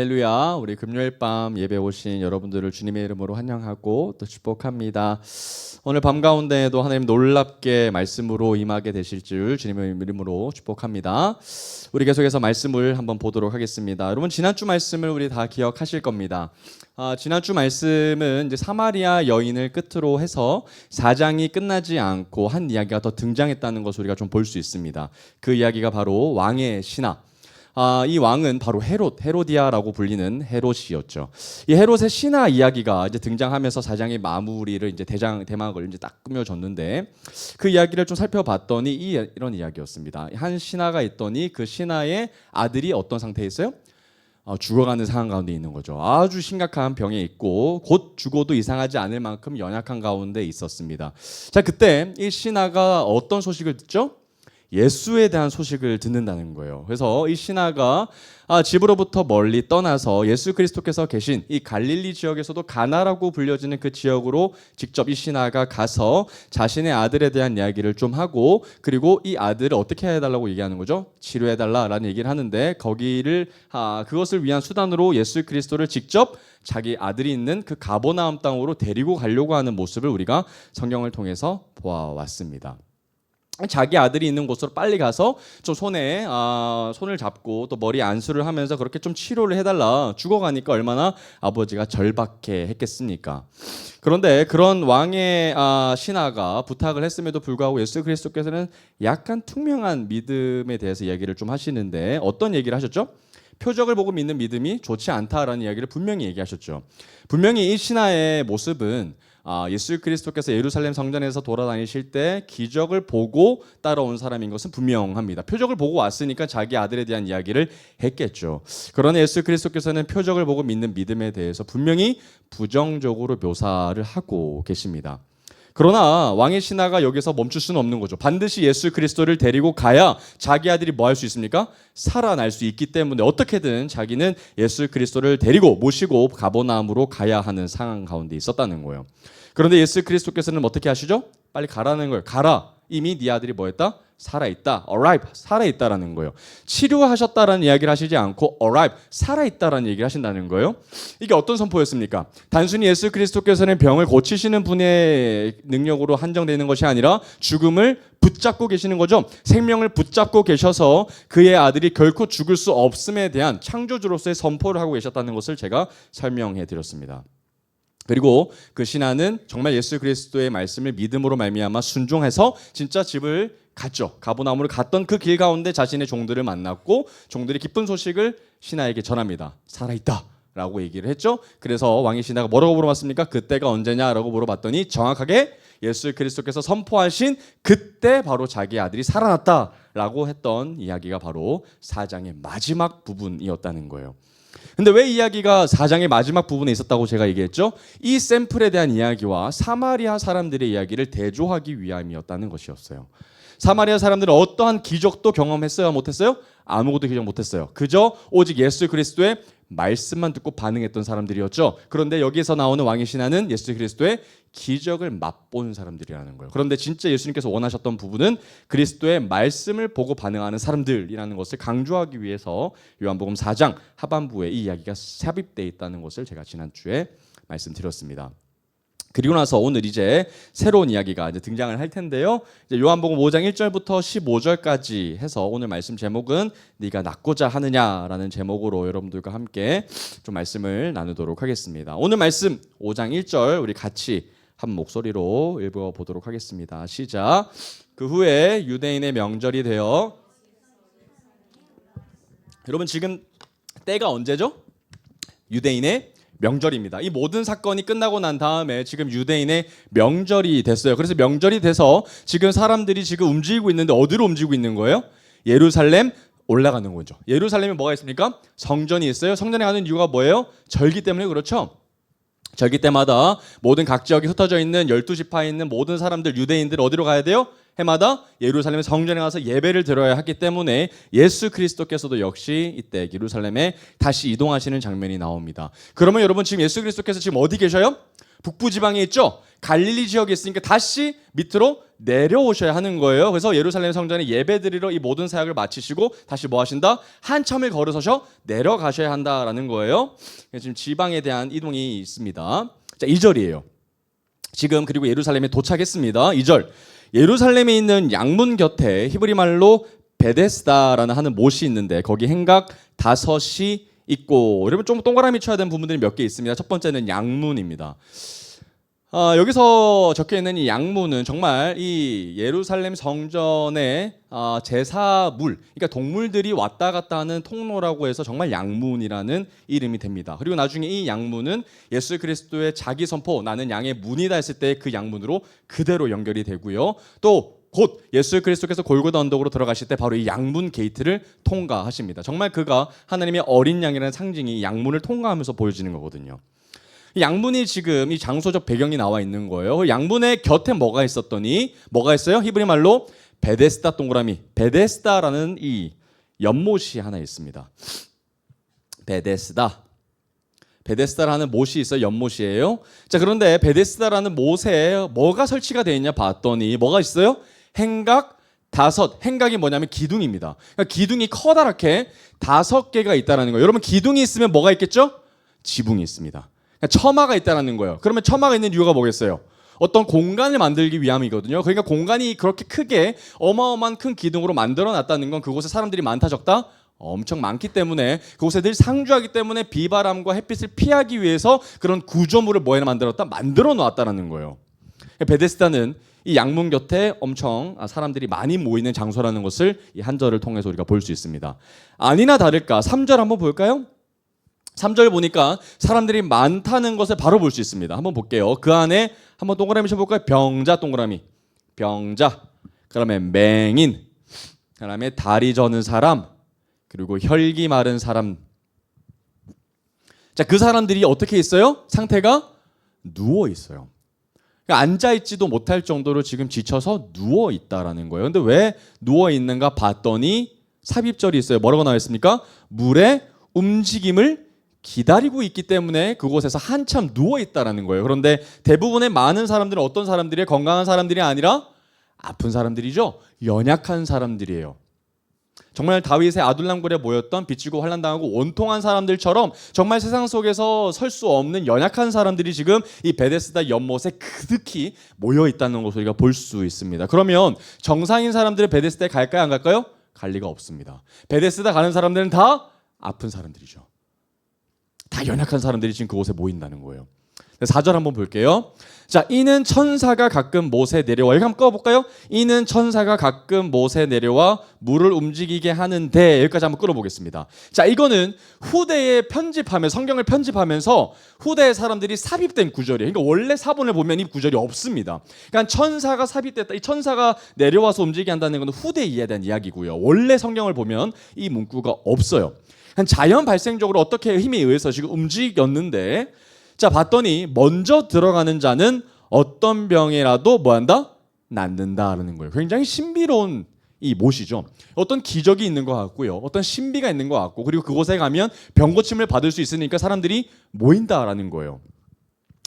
할렐루야. 우리 금요일 밤 예배 오신 여러분들을 주님의 이름으로 환영하고 또 축복합니다. 오늘 밤 가운데에도 하나님 놀랍게 말씀으로 임하게 되실 줄 주님의 이름으로 축복합니다. 우리 계속해서 말씀을 한번 보도록 하겠습니다. 여러분, 지난주 말씀을 우리 다 기억하실 겁니다. 지난주 말씀은 이제 사마리아 여인을 끝으로 해서 4장이 끝나지 않고 한 이야기가 더 등장했다는 것을 우리가 좀 볼 수 있습니다. 그 이야기가 바로 왕의 신하. 이 왕은 바로 헤로디아라고 불리는 헤롯이었죠. 이 헤롯의 신하 이야기가 이제 등장하면서 4장의 마무리를 이제 대막을 이제 딱 꾸며줬는데, 그 이야기를 좀 살펴봤더니 이런 이야기였습니다. 한 신하가 있더니 그 신하의 아들이 어떤 상태에 있어요? 죽어가는 상황 가운데 있는 거죠. 아주 심각한 병에 있고 곧 죽어도 이상하지 않을 만큼 연약한 가운데 있었습니다. 자, 그때 이 신하가 어떤 소식을 듣죠? 예수에 대한 소식을 듣는다는 거예요. 그래서 이 신하가 집으로부터 멀리 떠나서 예수 그리스도께서 계신 이 갈릴리 지역에서도 가나라고 불려지는 그 지역으로 직접 이 신하가 가서 자신의 아들에 대한 이야기를 좀 하고, 그리고 이 아들을 어떻게 해달라고 얘기하는 거죠? 치료해달라라는 얘기를 하는데, 그것을 위한 수단으로 예수 그리스도를 직접 자기 아들이 있는 그 가버나움 땅으로 데리고 가려고 하는 모습을 우리가 성경을 통해서 보아왔습니다. 자기 아들이 있는 곳으로 빨리 가서 좀 손을 잡고 또 머리 안수를 하면서 그렇게 좀 치료를 해달라. 죽어가니까 얼마나 아버지가 절박해 했겠습니까? 그런데 그런 왕의 신하가 부탁을 했음에도 불구하고 예수 그리스도께서는 약간 투명한 믿음에 대해서 이야기를 좀 하시는데, 어떤 얘기를 하셨죠? 표적을 보고 믿는 믿음이 좋지 않다라는 이야기를 분명히 얘기하셨죠. 분명히 이 신하의 모습은 예수 그리스도께서 예루살렘 성전에서 돌아다니실 때 기적을 보고 따라온 사람인 것은 분명합니다. 표적을 보고 왔으니까 자기 아들에 대한 이야기를 했겠죠. 그러나 예수 그리스도께서는 표적을 보고 믿는 믿음에 대해서 분명히 부정적으로 묘사를 하고 계십니다. 그러나 왕의 신하가 여기서 멈출 수는 없는 거죠. 반드시 예수 그리스도를 데리고 가야 자기 아들이 뭐 할 수 있습니까? 살아날 수 있기 때문에 어떻게든 자기는 예수 그리스도를 데리고 모시고 가버나움으로 가야 하는 상황 가운데 있었다는 거예요. 그런데 예수 그리스도께서는 어떻게 하시죠? 빨리 가라는 거예요. 가라. 이미 네 아들이 뭐 했다? 살아있다. alive. 살아있다라는 거예요. 치료하셨다라는 이야기를 하시지 않고 alive. 살아있다라는 얘기를 하신다는 거예요. 이게 어떤 선포였습니까? 단순히 예수 그리스도께서는 병을 고치시는 분의 능력으로 한정되어 있는 것이 아니라 죽음을 붙잡고 계시는 거죠. 생명을 붙잡고 계셔서 그의 아들이 결코 죽을 수 없음에 대한 창조주로서의 선포를 하고 계셨다는 것을 제가 설명해 드렸습니다. 그리고 그 신하는 정말 예수 그리스도의 말씀을 믿음으로 말미암아 순종해서 진짜 집을 갔죠. 가버나움으로 갔던 그 길 가운데 자신의 종들을 만났고, 종들이 기쁜 소식을 신하에게 전합니다. 살아있다 라고 얘기를 했죠. 그래서 왕의 신하가 뭐라고 물어봤습니까? 그때가 언제냐라고 물어봤더니 정확하게 예수 그리스도께서 선포하신 그때 바로 자기 아들이 살아났다라고 했던 이야기가 바로 4장의 마지막 부분이었다는 거예요. 근데 왜 이야기가 4장의 마지막 부분에 있었다고 제가 얘기했죠? 이 샘플에 대한 이야기와 사마리아 사람들의 이야기를 대조하기 위함이었다는 것이었어요. 사마리아 사람들은 어떠한 기적도 경험했어요? 못했어요? 아무것도 기적 못했어요. 그저 오직 예수 그리스도의 말씀만 듣고 반응했던 사람들이었죠. 그런데 여기에서 나오는 왕의 신하는 예수 그리스도의 기적을 맛본 사람들이라는 거예요. 그런데 진짜 예수님께서 원하셨던 부분은 그리스도의 말씀을 보고 반응하는 사람들이라는 것을 강조하기 위해서 요한복음 4장 하반부에 이 이야기가 삽입되어 있다는 것을 제가 지난주에 말씀드렸습니다. 그리고 나서 오늘 이제 새로운 이야기가 이제 등장을 할 텐데요. 이제 요한복음 5장 1절부터 15절까지 해서 오늘 말씀 제목은 네가 낫고자 하느냐라는 제목으로 여러분들과 함께 좀 말씀을 나누도록 하겠습니다. 오늘 말씀 5장 1절 우리 같이 한 목소리로 읽어보도록 하겠습니다. 시작. 그 후에 유대인의 명절이 되어, 여러분 지금 때가 언제죠? 유대인의 명절입니다. 이 모든 사건이 끝나고 난 다음에 지금 유대인의 명절이 됐어요. 그래서 명절이 돼서 지금 사람들이 지금 움직이고 있는데 어디로 움직이고 있는 거예요? 예루살렘 올라가는 거죠. 예루살렘에 뭐가 있습니까? 성전이 있어요. 성전에 가는 이유가 뭐예요? 절기 때문에 그렇죠. 절기 때마다 모든 각 지역에 흩어져 있는 12지파에 있는 모든 사람들, 유대인들 어디로 가야 돼요? 해마다 예루살렘 성전에 가서 예배를 드려야 하기 때문에 예수 그리스도께서도 역시 이때 예루살렘에 다시 이동하시는 장면이 나옵니다. 그러면 여러분 지금 예수 그리스도께서 지금 어디 계셔요? 북부 지방에 있죠. 갈릴리 지역에 있으니까 다시 밑으로 내려오셔야 하는 거예요. 그래서 예루살렘 성전에 예배드리러 이 모든 사역을 마치시고 다시 뭐 하신다? 한참을 걸어서셔 내려가셔야 한다라는 거예요. 지금 지방에 대한 이동이 있습니다. 자, 2절이에요. 지금 그리고 예루살렘에 도착했습니다. 2절. 예루살렘에 있는 양문 곁에 히브리 말로 베데스다라는 하는 못이 있는데 거기 행각 5이 있고, 여러분 좀 동그라미 쳐야 되는 부분들이 몇 개 있습니다. 첫 번째는 양문입니다. 여기서 적혀 있는 이 양문은 정말 이 예루살렘 성전의 제사물, 그러니까 동물들이 왔다 갔다 하는 통로라고 해서 정말 양문이라는 이름이 됩니다. 그리고 나중에 이 양문은 예수 그리스도의 자기 선포, 나는 양의 문이다 했을 때 그 양문으로 그대로 연결이 되고요. 또 곧 예수 그리스도께서 골고다 언덕으로 들어가실 때 바로 이 양문 게이트를 통과하십니다. 정말 그가 하나님의 어린 양이라는 상징이 양문을 통과하면서 보여지는 거거든요. 양문이 지금 이 장소적 배경이 나와 있는 거예요. 양문의 곁에 뭐가 있었더니 뭐가 있어요? 히브리 말로 베데스다 동그라미, 베데스다라는 이 연못이 하나 있습니다. 베데스다라는 못이 있어요. 연못이에요. 자, 그런데 베데스다라는 못에 뭐가 설치가 되어 있냐 봤더니 뭐가 있어요? 행각 5. 행각이 뭐냐면 기둥입니다. 그러니까 기둥이 커다랗게 5개가 있다는 거예요. 여러분, 기둥이 있으면 뭐가 있겠죠? 지붕이 있습니다. 그러니까 처마가 있다는 거예요. 그러면 처마가 있는 이유가 뭐겠어요? 어떤 공간을 만들기 위함이거든요. 그러니까 공간이 그렇게 크게 어마어마한 큰 기둥으로 만들어 놨다는 건 그곳에 사람들이 많다 적다? 엄청 많기 때문에 그곳에 늘 상주하기 때문에 비바람과 햇빛을 피하기 위해서 그런 구조물을 뭐에 만들었다? 만들어 놨다는 거예요. 베데스다는 이 양문 곁에 엄청 사람들이 많이 모이는 장소라는 것을 이 한 절을 통해서 우리가 볼 수 있습니다. 아니나 다를까 3절 한번 볼까요? 3절 보니까 사람들이 많다는 것을 바로 볼 수 있습니다. 한번 볼게요. 그 안에 한번 동그라미 쳐볼까요? 병자 동그라미, 병자, 그다음에 맹인, 그다음에 다리 저는 사람, 그리고 혈기 마른 사람. 자, 그 사람들이 어떻게 있어요? 상태가 누워 있어요. 그러니까 앉아 있지도 못할 정도로 지금 지쳐서 누워 있다라는 거예요. 근데 왜 누워 있는가 봤더니 삽입절이 있어요. 뭐라고 나와 있습니까? 물의 움직임을 기다리고 있기 때문에 그곳에서 한참 누워 있다라는 거예요. 그런데 대부분의 많은 사람들은 어떤 사람들이에요? 건강한 사람들이 아니라 아픈 사람들이죠. 연약한 사람들이에요. 정말 다윗의 아둘람굴에 모였던 비치고 환난당하고 원통한 사람들처럼 정말 세상 속에서 설 수 없는 연약한 사람들이 지금 이 베데스다 연못에 그득히 모여 있다는 것을 우리가 볼 수 있습니다. 그러면 정상인 사람들이 베데스다에 갈까요? 안 갈까요? 갈 리가 없습니다. 베데스다 가는 사람들은 다 아픈 사람들이죠. 다 연약한 사람들이 지금 그곳에 모인다는 거예요. 4절 한번 볼게요. 자, 이는 천사가 가끔 못에 내려와. 여기 한번 꺼볼까요? 이는 천사가 가끔 못에 내려와 물을 움직이게 하는데, 여기까지 한번 끌어보겠습니다. 자, 이거는 후대에 성경을 편집하면서 후대의 사람들이 삽입된 구절이에요. 그러니까 원래 사본을 보면 이 구절이 없습니다. 그러니까 천사가 삽입됐다. 이 천사가 내려와서 움직이게 한다는 것은 후대 이해에 대한 이야기고요. 원래 성경을 보면 이 문구가 없어요. 자연 발생적으로 어떻게 힘에 의해서 지금 움직였는데, 자, 봤더니 먼저 들어가는 자는 어떤 병이라도 뭐한다? 낫는다라는 거예요. 굉장히 신비로운 이 못이죠. 어떤 기적이 있는 것 같고요. 어떤 신비가 있는 것 같고, 그리고 그곳에 가면 병고침을 받을 수 있으니까 사람들이 모인다라는 거예요.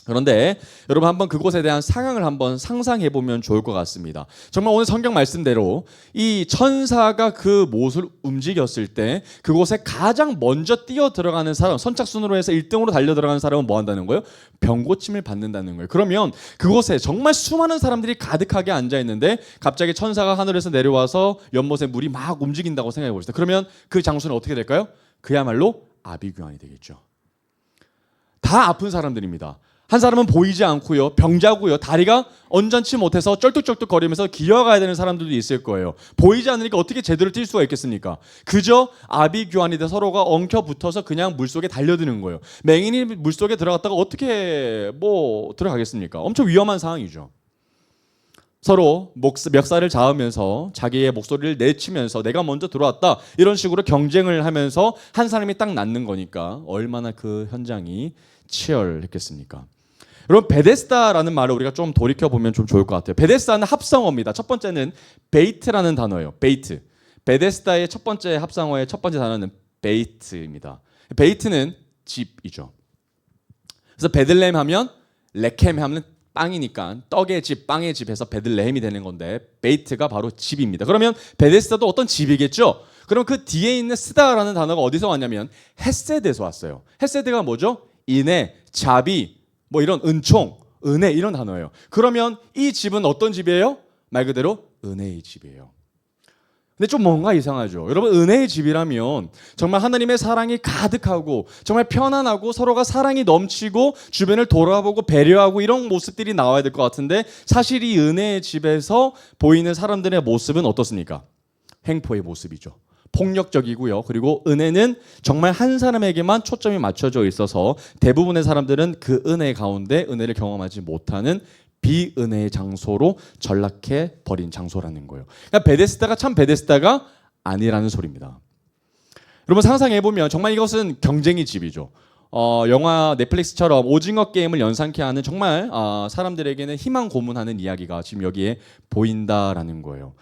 그런데 여러분 한번 그곳에 대한 상황을 한번 상상해 보면 좋을 것 같습니다. 정말 오늘 성경 말씀대로 이 천사가 그 못을 움직였을 때 그곳에 가장 먼저 뛰어 들어가는 사람, 선착순으로 해서 1등으로 달려 들어가는 사람은 뭐 한다는 거예요? 병고침을 받는다는 거예요. 그러면 그곳에 정말 수많은 사람들이 가득하게 앉아 있는데 갑자기 천사가 하늘에서 내려와서 연못에 물이 막 움직인다고 생각해 보시죠. 그러면 그 장소는 어떻게 될까요? 그야말로 아비규환이 되겠죠. 다 아픈 사람들입니다. 한 사람은 보이지 않고요, 병자고요, 다리가 온전치 못해서 쩔뚝쩔뚝 거리면서 기어가야 되는 사람들도 있을 거예요. 보이지 않으니까 어떻게 제대로 뛸 수가 있겠습니까? 그저 아비규환이 돼 서로가 엉켜 붙어서 그냥 물속에 달려드는 거예요. 맹인이 물속에 들어갔다가 어떻게 들어가겠습니까? 엄청 위험한 상황이죠. 서로 멱살을 잡으면서 자기의 목소리를 내치면서 내가 먼저 들어왔다, 이런 식으로 경쟁을 하면서 한 사람이 딱 낫는 거니까 얼마나 그 현장이 치열했겠습니까? 여러분, 베데스다라는 말을 우리가 좀 돌이켜보면 좀 좋을 것 같아요. 베데스다는 합성어입니다. 첫 번째는 베이트라는 단어예요. 베이트. 베데스다의 첫 번째 합성어의 첫 번째 단어는 베이트입니다. 베이트는 집이죠. 그래서 베들레헴 하면 레켐 하면 빵이니까 떡의 집, 빵의 집에서 베들레헴이 되는 건데 베이트가 바로 집입니다. 그러면 베데스다도 어떤 집이겠죠? 그럼 그 뒤에 있는 스다라는 단어가 어디서 왔냐면 헤세드에서 왔어요. 헤세드가 뭐죠? 인애, 자비, 뭐 이런 은총, 은혜 이런 단어예요. 그러면 이 집은 어떤 집이에요? 말 그대로 은혜의 집이에요. 근데 좀 뭔가 이상하죠. 여러분 은혜의 집이라면 정말 하나님의 사랑이 가득하고 정말 편안하고 서로가 사랑이 넘치고 주변을 돌아보고 배려하고 이런 모습들이 나와야 될 것 같은데 사실 이 은혜의 집에서 보이는 사람들의 모습은 어떻습니까? 횡포의 모습이죠. 폭력적이고요. 그리고 은혜는 정말 한 사람에게만 초점이 맞춰져 있어서 대부분의 사람들은 그 은혜 가운데 은혜를 경험하지 못하는 비은혜의 장소로 전락해 버린 장소라는 거예요. 그러니까 베데스다가 참 베데스다가 아니라는 소리입니다. 여러분 상상해 보면 정말 이것은 경쟁의 집이죠. 영화 넷플릭스처럼 오징어 게임을 연상케 하는 정말 사람들에게는 희망 고문하는 이야기가 지금 여기에 보인다라는 거예요.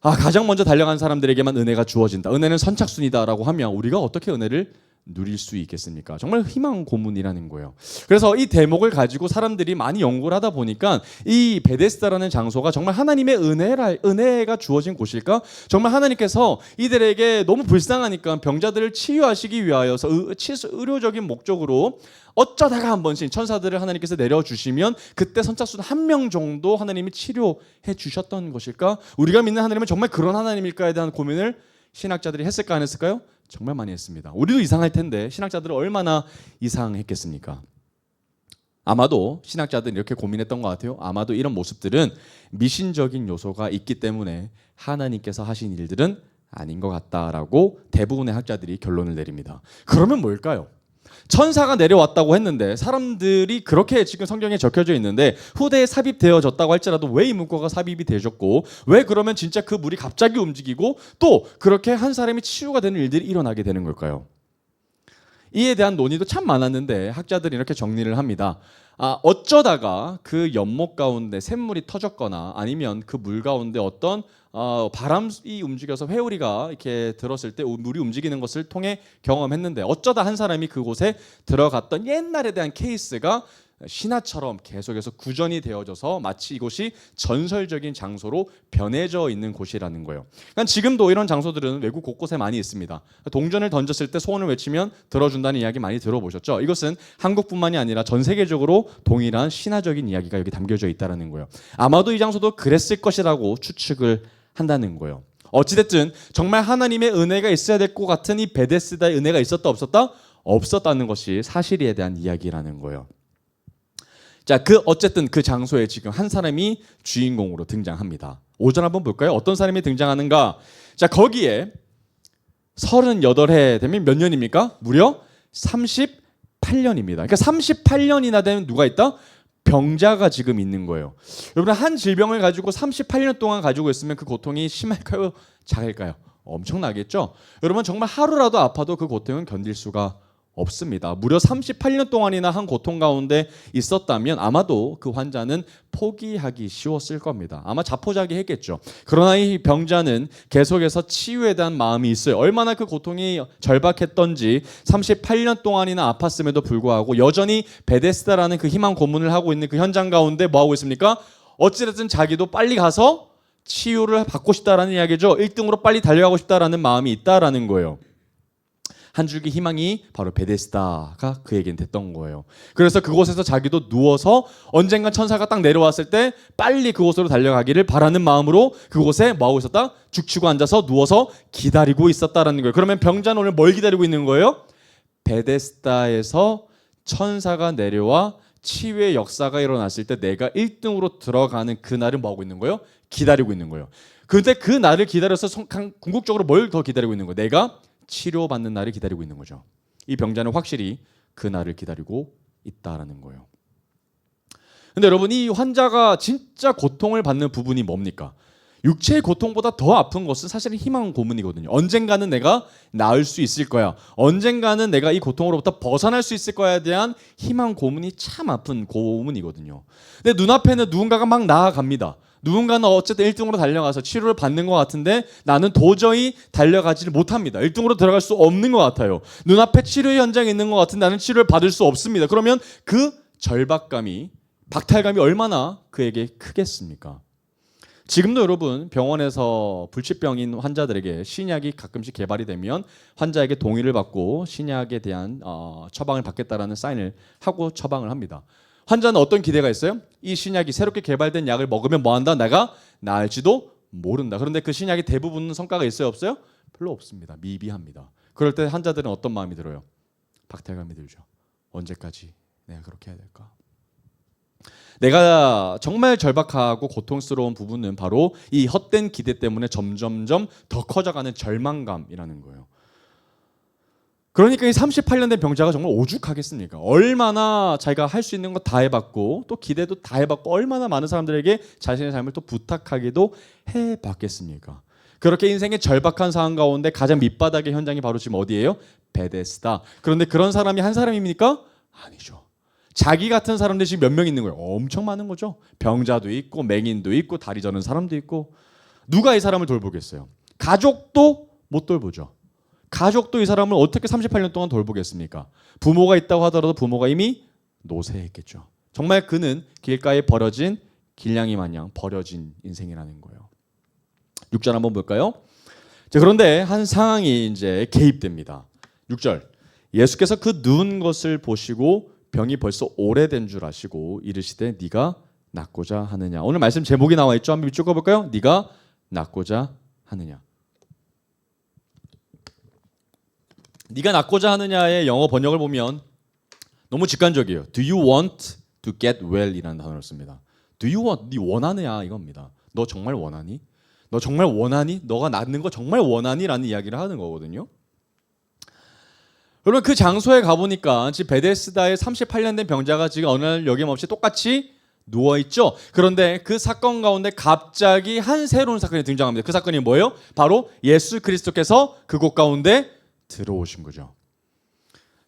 가장 먼저 달려간 사람들에게만 은혜가 주어진다. 은혜는 선착순이다라고 하면 우리가 어떻게 은혜를 누릴 수 있겠습니까? 정말 희망 고문이라는 거예요. 그래서 이 대목을 가지고 사람들이 많이 연구를 하다 보니까 이 베데스다라는 장소가 정말 하나님의 은혜가 주어진 곳일까? 정말 하나님께서 이들에게 너무 불쌍하니까 병자들을 치유하시기 위하여서 의료적인 목적으로 어쩌다가 한 번씩 천사들을 하나님께서 내려주시면 그때 선착순 한 명 정도 하나님이 치료해 주셨던 것일까? 우리가 믿는 하나님은 정말 그런 하나님일까에 대한 고민을 신학자들이 했을까 안 했을까요? 정말 많이 했습니다. 우리도 이상할 텐데 신학자들은 얼마나 이상했겠습니까? 아마도 신학자들은 이렇게 고민했던 것 같아요. 아마도 이런 모습들은 미신적인 요소가 있기 때문에 하나님께서 하신 일들은 아닌 것 같다라고 대부분의 학자들이 결론을 내립니다. 그러면 뭘까요? 천사가 내려왔다고 했는데 사람들이 그렇게 지금 성경에 적혀져 있는데 후대에 삽입되어졌다고 할지라도 왜 이 문구가 삽입이 되셨고 왜 그러면 진짜 그 물이 갑자기 움직이고 또 그렇게 한 사람이 치유가 되는 일들이 일어나게 되는 걸까요? 이에 대한 논의도 참 많았는데 학자들이 이렇게 정리를 합니다. 어쩌다가 그 연못 가운데 샘물이 터졌거나 아니면 그 물 가운데 어떤 바람이 움직여서 회오리가 이렇게 들었을 때 물이 움직이는 것을 통해 경험했는데 어쩌다 한 사람이 그곳에 들어갔던 옛날에 대한 케이스가 신화처럼 계속해서 구전이 되어져서 마치 이곳이 전설적인 장소로 변해져 있는 곳이라는 거예요. 그러니까 지금도 이런 장소들은 외국 곳곳에 많이 있습니다. 동전을 던졌을 때 소원을 외치면 들어준다는 이야기 많이 들어보셨죠? 이것은 한국뿐만이 아니라 전 세계적으로 동일한 신화적인 이야기가 여기 담겨져 있다는 거예요. 아마도 이 장소도 그랬을 것이라고 추측을 한다는 거예요. 어찌됐든 정말 하나님의 은혜가 있어야 될 것 같은 이 베데스다의 은혜가 있었다 없었다? 없었다는 것이 사실에 대한 이야기라는 거예요. 자, 어쨌든 그 장소에 지금 한 사람이 주인공으로 등장합니다. 5절 한번 볼까요? 어떤 사람이 등장하는가? 자, 거기에 38해 되면 몇 년입니까? 무려 38년입니다. 그러니까 38년이나 되면 누가 있다? 병자가 지금 있는 거예요. 여러분 한 질병을 가지고 38년 동안 가지고 있으면 그 고통이 심할까요? 작을까요? 엄청나겠죠? 여러분 정말 하루라도 아파도 그 고통은 견딜 수가 없습니다. 무려 38년 동안이나 한 고통 가운데 있었다면 아마도 그 환자는 포기하기 쉬웠을 겁니다. 아마 자포자기했겠죠. 그러나 이 병자는 계속해서 치유에 대한 마음이 있어요. 얼마나 그 고통이 절박했던지 38년 동안이나 아팠음에도 불구하고 여전히 베데스다라는 그 희망 고문을 하고 있는 그 현장 가운데 뭐 하고 있습니까? 어찌됐든 자기도 빨리 가서 치유를 받고 싶다라는 이야기죠. 1등으로 빨리 달려가고 싶다라는 마음이 있다라는 거예요. 한 줄기 희망이 바로 베데스다가 그에겐 됐던 거예요. 그래서 그곳에서 자기도 누워서 언젠가 천사가 딱 내려왔을 때 빨리 그곳으로 달려가기를 바라는 마음으로 그곳에 뭐하고 있었다? 죽치고 앉아서 누워서 기다리고 있었다라는 거예요. 그러면 병자는 오늘 뭘 기다리고 있는 거예요? 베데스다에서 천사가 내려와 치유의 역사가 일어났을 때 내가 1등으로 들어가는 그날을 뭐하고 있는 거예요? 기다리고 있는 거예요. 근데 그 날을 기다려서 궁극적으로 뭘 더 기다리고 있는 거예요? 내가 치료받는 날을 기다리고 있는 거죠. 이 병자는 확실히 그 날을 기다리고 있다라는 거예요. 근데 여러분 이 환자가 진짜 고통을 받는 부분이 뭡니까? 육체의 고통보다 더 아픈 것은 사실은 희망 고문이거든요. 언젠가는 내가 나을 수 있을 거야. 언젠가는 내가 이 고통으로부터 벗어날 수 있을 거야에 대한 희망 고문이 참 아픈 고문이거든요. 근데 눈앞에는 누군가가 막 나아갑니다. 누군가는 어쨌든 1등으로 달려가서 치료를 받는 것 같은데 나는 도저히 달려가지를 못합니다. 1등으로 들어갈 수 없는 것 같아요. 눈앞에 치료의 현장에 있는 것 같은데 나는 치료를 받을 수 없습니다. 그러면 그 절박감이, 박탈감이 얼마나 그에게 크겠습니까? 지금도 여러분 병원에서 불치병인 환자들에게 신약이 가끔씩 개발이 되면 환자에게 동의를 받고 신약에 대한 처방을 받겠다라는 사인을 하고 처방을 합니다. 환자는 어떤 기대가 있어요? 이 신약이 새롭게 개발된 약을 먹으면 뭐한다? 내가 나을지도 모른다. 그런데 그 신약이 대부분 성과가 있어요? 없어요? 별로 없습니다. 미비합니다. 그럴 때 환자들은 어떤 마음이 들어요? 박탈감이 들죠. 언제까지 내가 그렇게 해야 될까? 내가 정말 절박하고 고통스러운 부분은 바로 이 헛된 기대 때문에 점점점 더 커져가는 절망감이라는 거예요. 그러니까 이 38년 된 병자가 정말 오죽하겠습니까? 얼마나 자기가 할 수 있는 거 다 해봤고 또 기대도 다 해봤고 얼마나 많은 사람들에게 자신의 삶을 또 부탁하기도 해봤겠습니까? 그렇게 인생의 절박한 상황 가운데 가장 밑바닥의 현장이 바로 지금 어디예요? 베데스다. 그런데 그런 사람이 한 사람입니까? 아니죠. 자기 같은 사람들이 지금 몇 명 있는 거예요? 엄청 많은 거죠. 병자도 있고 맹인도 있고 다리 저는 사람도 있고. 누가 이 사람을 돌보겠어요? 가족도 못 돌보죠. 가족도 이 사람을 어떻게 38년 동안 돌보겠습니까? 부모가 있다고 하더라도 부모가 이미 노쇠했겠죠. 정말 그는 길가에 버려진 길냥이 마냥 버려진 인생이라는 거예요. 6절 한번 볼까요? 자, 그런데 한 상황이 이제 개입됩니다. 6절. 예수께서 그 누운 것을 보시고 병이 벌써 오래된 줄 아시고 이르시되 네가 낫고자 하느냐. 오늘 말씀 제목이 나와 있죠. 한번 쭉 가볼까요? 네가 낫고자 하느냐. 네가 낫고자 하느냐의 영어 번역을 보면 너무 직관적이에요. Do you want to get well? 이라는 단어를 씁니다. Do you want? 네 원하느냐 이겁니다. 너 정말 원하니? 너 정말 원하니? 너가 낫는 거 정말 원하니? 라는 이야기를 하는 거거든요. 여러분 그 장소에 가보니까 지금 베데스다의 38년 된 병자가 지금 어느 날 여김없이 똑같이 누워있죠. 그런데 그 사건 가운데 갑자기 한 새로운 사건이 등장합니다. 그 사건이 뭐예요? 바로 예수 그리스도께서 그곳 가운데 들어오신 거죠.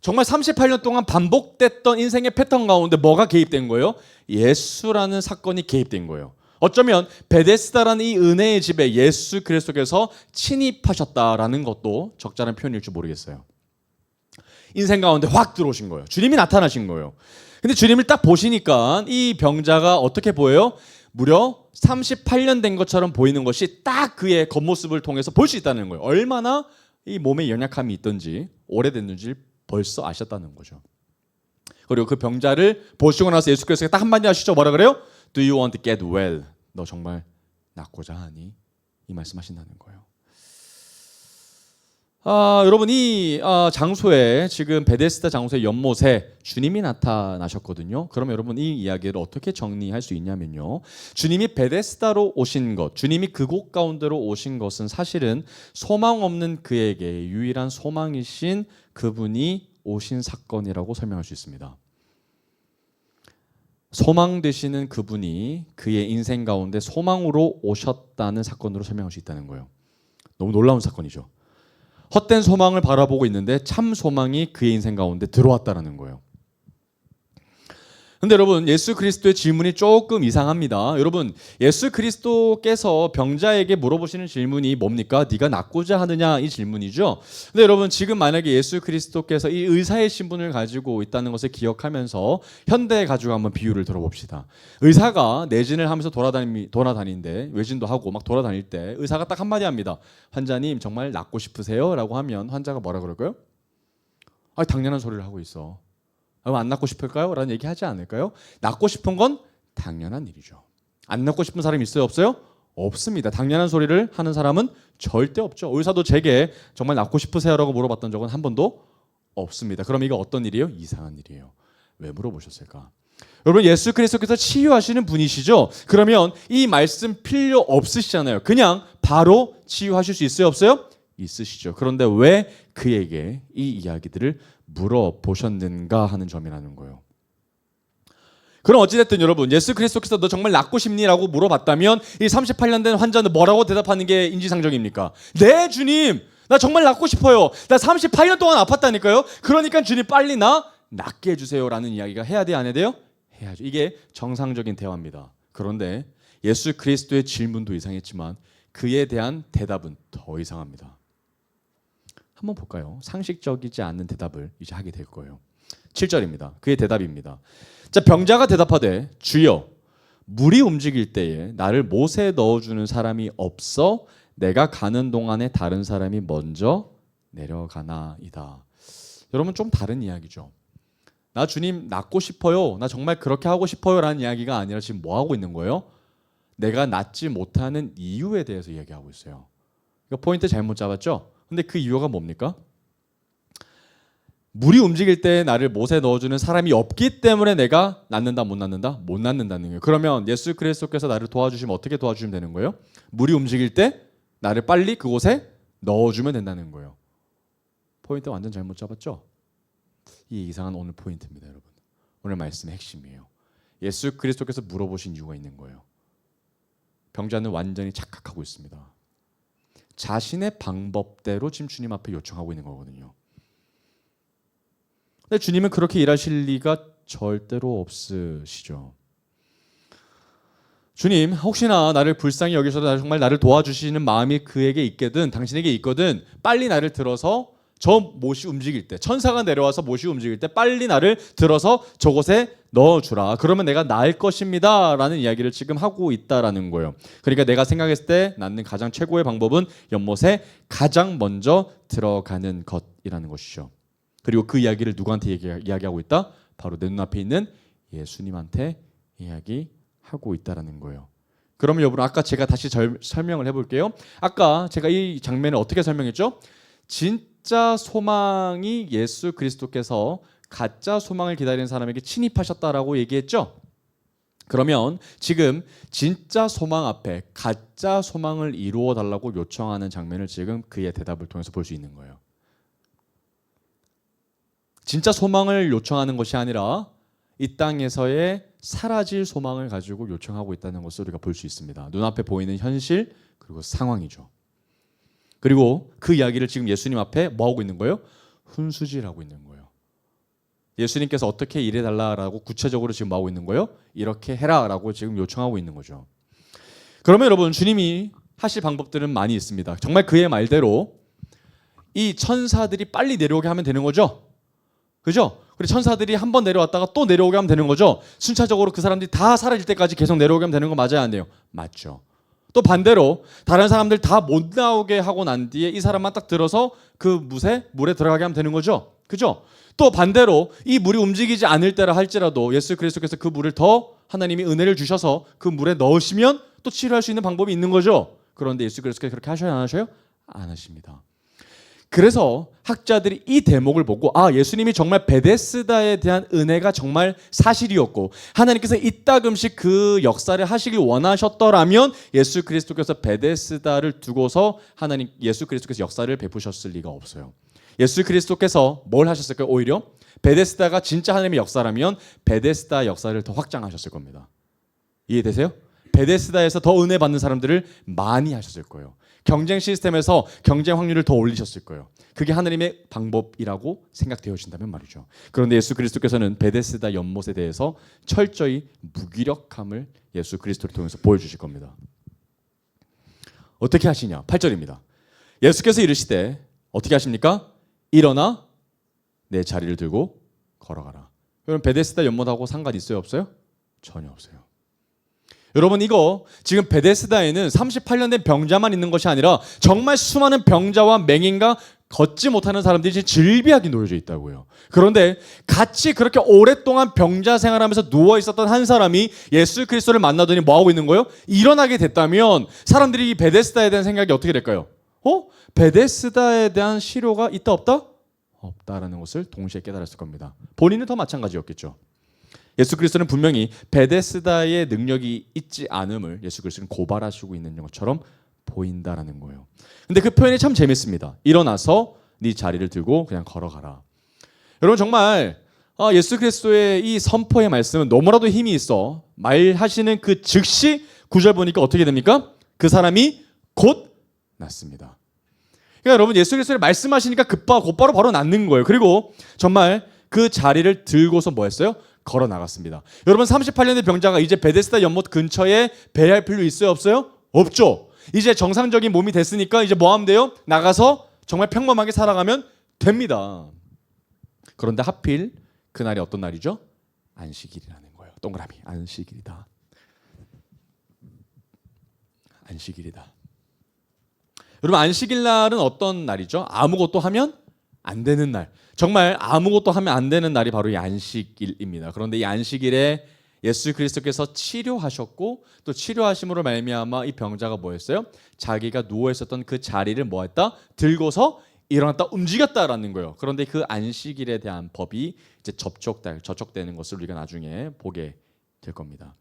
정말 38년 동안 반복됐던 인생의 패턴 가운데 뭐가 개입된 거예요? 예수라는 사건이 개입된 거예요. 어쩌면 베데스다라는 이 은혜의 집에 예수 그리스도께서 침입하셨다라는 것도 적절한 표현일 줄 모르겠어요. 인생 가운데 확 들어오신 거예요. 주님이 나타나신 거예요. 근데 주님을 딱 보시니까 이 병자가 어떻게 보여요? 무려 38년 된 것처럼 보이는 것이 딱 그의 겉모습을 통해서 볼 수 있다는 거예요. 얼마나 이 몸에 연약함이 있든지 오래됐는지 벌써 아셨다는 거죠. 그리고 그 병자를 보시고 나서 예수께서 딱 한마디 하시죠. 뭐라 그래요? Do you want to get well? 너 정말 낫고자 하니? 이 말씀하신다는 거예요. 여러분 이 장소에 지금 베데스다 장소의 연못에 주님이 나타나셨거든요. 그럼 여러분 이 이야기를 어떻게 정리할 수 있냐면요. 주님이 베데스다로 오신 것, 주님이 그곳 가운데로 오신 것은 사실은 소망 없는 그에게 유일한 소망이신 그분이 오신 사건이라고 설명할 수 있습니다. 소망 되시는 그분이 그의 인생 가운데 소망으로 오셨다는 사건으로 설명할 수 있다는 거예요. 너무 놀라운 사건이죠. 헛된 소망을 바라보고 있는데 참 소망이 그의 인생 가운데 들어왔다는 거예요. 근데 여러분 예수 그리스도의 질문이 조금 이상합니다. 여러분 예수 그리스도께서 병자에게 물어보시는 질문이 뭡니까? 네가 낫고자 하느냐 이 질문이죠. 근데 여러분 지금 만약에 예수 그리스도께서 이 의사의 신분을 가지고 있다는 것을 기억하면서 현대에 가지고 한번 비유를 들어봅시다. 의사가 내진을 하면서 돌아다니는데 외진도 하고 막 돌아다닐 때 의사가 딱 한마디 합니다. 환자님 정말 낫고 싶으세요? 라고 하면 환자가 뭐라 그럴까요? 당연한 소리를 하고 있어. 안 낫고 싶을까요? 라는 얘기 하지 않을까요? 낫고 싶은 건 당연한 일이죠. 안 낫고 싶은 사람이 있어요? 없어요? 없습니다. 당연한 소리를 하는 사람은 절대 없죠. 의사도 제게 정말 낫고 싶으세요? 라고 물어봤던 적은 한 번도 없습니다. 그럼 이거 어떤 일이에요? 이상한 일이에요. 왜 물어보셨을까? 여러분 예수 그리스도께서 치유하시는 분이시죠? 그러면 이 말씀 필요 없으시잖아요. 그냥 바로 치유하실 수 있어요? 없어요? 있으시죠. 그런데 왜 그에게 이 이야기들을 물어보셨는가 하는 점이라는 거예요. 그럼 어찌됐든 여러분 예수 그리스도께서 너 정말 낫고 싶니? 라고 물어봤다면 이 38년 된 환자는 뭐라고 대답하는 게 인지상정입니까? 네 주님 나 정말 낫고 싶어요. 나 38년 동안 아팠다니까요. 그러니까 주님 빨리 나 낫게 해주세요 라는 이야기가 해야 돼요 안 해야 돼요? 해야죠. 이게 정상적인 대화입니다. 그런데 예수 그리스도의 질문도 이상했지만 그에 대한 대답은 더 이상합니다. 한번 볼까요? 상식적이지 않은 대답을 이제 하게 될 거예요. 7절입니다. 그의 대답입니다. 자, 병자가 대답하되 주여 물이 움직일 때에 나를 못에 넣어주는 사람이 없어 내가 가는 동안에 다른 사람이 먼저 내려가나이다. 여러분 좀 다른 이야기죠. 나 주님 낫고 싶어요. 나 정말 그렇게 하고 싶어요 라는 이야기가 아니라 지금 뭐 하고 있는 거예요? 내가 낫지 못하는 이유에 대해서 얘기하고 있어요. 이거 포인트 잘못 잡았죠? 근데 그 이유가 뭡니까? 물이 움직일 때 나를 못에 넣어주는 사람이 없기 때문에 내가 낫는다 못 낫는다? 못 낫는다는 거예요. 그러면 예수 그리스도께서 나를 도와주시면 어떻게 도와주시면 되는 거예요? 물이 움직일 때 나를 빨리 그곳에 넣어주면 된다는 거예요. 포인트 완전 잘못 잡았죠? 이 이상한 오늘 포인트입니다, 여러분. 오늘 말씀의 핵심이에요. 예수 그리스도께서 물어보신 이유가 있는 거예요. 병자는 완전히 착각하고 있습니다. 자신의 방법대로 지금 주님 앞에 요청하고 있는 거거든요. 근데 주님은 그렇게 일하실 리가 절대로 없으시죠. 주님, 혹시나 나를 불쌍히 여기셔서 정말 나를 도와주시는 마음이 그에게 있거든, 당신에게 있거든, 빨리 나를 들어서 저 못이 움직일 때, 천사가 내려와서 못이 움직일 때 빨리 나를 들어서 저곳에 넣어주라. 그러면 내가 나을 것입니다 라는 이야기를 지금 하고 있다라는 거예요. 그러니까 내가 생각했을 때 낫는 가장 최고의 방법은 연못에 가장 먼저 들어가는 것이라는 것이죠. 그리고 그 이야기를 누구한테 이야기하고 있다? 바로 내 눈앞에 있는 예수님한테 이야기하고 있다라는 거예요. 그러면 여러분, 아까 제가 다시 설명을 해볼게요. 아까 제가 이 장면을 어떻게 설명했죠? 진짜 소망이 예수 그리스도께서 가짜 소망을 기다리는 사람에게 침입하셨다라고 얘기했죠. 그러면 지금 진짜 소망 앞에 가짜 소망을 이루어 달라고 요청하는 장면을 지금 그의 대답을 통해서 볼 수 있는 거예요. 진짜 소망을 요청하는 것이 아니라 이 땅에서의 사라질 소망을 가지고 요청하고 있다는 것을 우리가 볼 수 있습니다. 눈앞에 보이는 현실 그리고 상황이죠. 그리고 그 이야기를 지금 예수님 앞에 뭐 하고 있는 거예요? 훈수질하고 있는 거예요. 예수님께서 어떻게 일해달라라고 구체적으로 지금 뭐 하고 있는 거예요? 이렇게 해라라고 지금 요청하고 있는 거죠. 그러면 여러분, 주님이 하실 방법들은 많이 있습니다. 정말 그의 말대로 이 천사들이 빨리 내려오게 하면 되는 거죠. 그죠? 그리고 천사들이 한 번 내려왔다가 또 내려오게 하면 되는 거죠. 순차적으로 그 사람들이 다 사라질 때까지 계속 내려오게 하면 되는 거 맞아요, 안 돼요? 맞죠. 또 반대로 다른 사람들 다 못 나오게 하고 난 뒤에 이 사람만 딱 들어서 그 물에 들어가게 하면 되는 거죠. 그죠? 또 반대로 이 물이 움직이지 않을 때라 할지라도 예수 그리스도께서 그 물을 더 하나님이 은혜를 주셔서 그 물에 넣으시면 또 치료할 수 있는 방법이 있는 거죠. 그런데 예수 그리스도께서 그렇게 하셔요, 안 하셔요? 안 하십니다. 그래서 학자들이 이 대목을 보고 예수님이 정말 베데스다에 대한 은혜가 정말 사실이었고 하나님께서 이따금씩 그 역사를 하시길 원하셨더라면 예수 그리스도께서 베데스다를 두고서 예수 그리스도께서 역사를 베푸셨을 리가 없어요. 예수 그리스도께서 뭘 하셨을까요? 오히려 베데스다가 진짜 하나님의 역사라면 베데스다 역사를 더 확장하셨을 겁니다. 이해되세요? 베데스다에서 더 은혜 받는 사람들을 많이 하셨을 거예요. 경쟁 시스템에서 경쟁 확률을 더 올리셨을 거예요. 그게 하나님의 방법이라고 생각되어진다면 말이죠. 그런데 예수 그리스도께서는 베데스다 연못에 대해서 철저히 무기력함을 예수 그리스도를 통해서 보여주실 겁니다. 어떻게 하시냐? 8절입니다. 예수께서 이르시되 어떻게 하십니까? 일어나 내 자리를 들고 걸어가라. 여러분, 베데스다 연못하고 상관 있어요, 없어요? 전혀 없어요. 여러분, 이거 지금 베데스다에는 38년 된 병자만 있는 것이 아니라 정말 수많은 병자와 맹인과 걷지 못하는 사람들이 지금 질비하게 놓여져 있다고요. 그런데 같이 그렇게 오랫동안 병자 생활하면서 누워 있었던 한 사람이 예수 그리스도를 만나더니 뭐 하고 있는 거예요? 일어나게 됐다면 사람들이 이 베데스다에 대한 생각이 어떻게 될까요? 베데스다에 대한 실효가 있다 없다? 없다라는 것을 동시에 깨달았을 겁니다. 본인은 더 마찬가지였겠죠. 예수 그리스도는 분명히 베데스다의 능력이 있지 않음을 예수 그리스도는 고발하시고 있는 것처럼 보인다라는 거예요. 근데 그 표현이 참 재밌습니다. 일어나서 네 자리를 들고 그냥 걸어가라. 여러분, 정말 예수 그리스도의 이 선포의 말씀은 너무나도 힘이 있어 말하시는 그 즉시 9절 보니까 어떻게 됩니까? 그 사람이 곧 낫습니다. 그러니까 여러분, 예수 그리스도를 말씀하시니까 곧바로 바로 낫는 거예요. 그리고 정말 그 자리를 들고서 뭐 했어요? 걸어 나갔습니다. 여러분, 38년의 병자가 이제 베데스다 연못 근처에 배회할 필요 있어요, 없어요? 없죠. 이제 정상적인 몸이 됐으니까 이제 뭐 하면 돼요? 나가서 정말 평범하게 살아가면 됩니다. 그런데 하필 그날이 어떤 날이죠? 안식일이라는 거예요. 동그라미. 안식일이다. 안식일이다. 여러분, 안식일 날은 어떤 날이죠? 아무것도 하면 안 되는 날. 정말 아무것도 하면 안 되는 날이 바로 이 안식일입니다. 그런데 이 안식일에 예수 그리스도께서 치료하셨고 또 치료하심으로 말미암아 이 병자가 뭐였어요? 자기가 누워 있었던 그 자리를 뭐했다? 들고서 일어났다, 움직였다라는 거예요. 그런데 그 안식일에 대한 법이 이제 저촉되는 것을 우리가 나중에 보게 될 겁니다.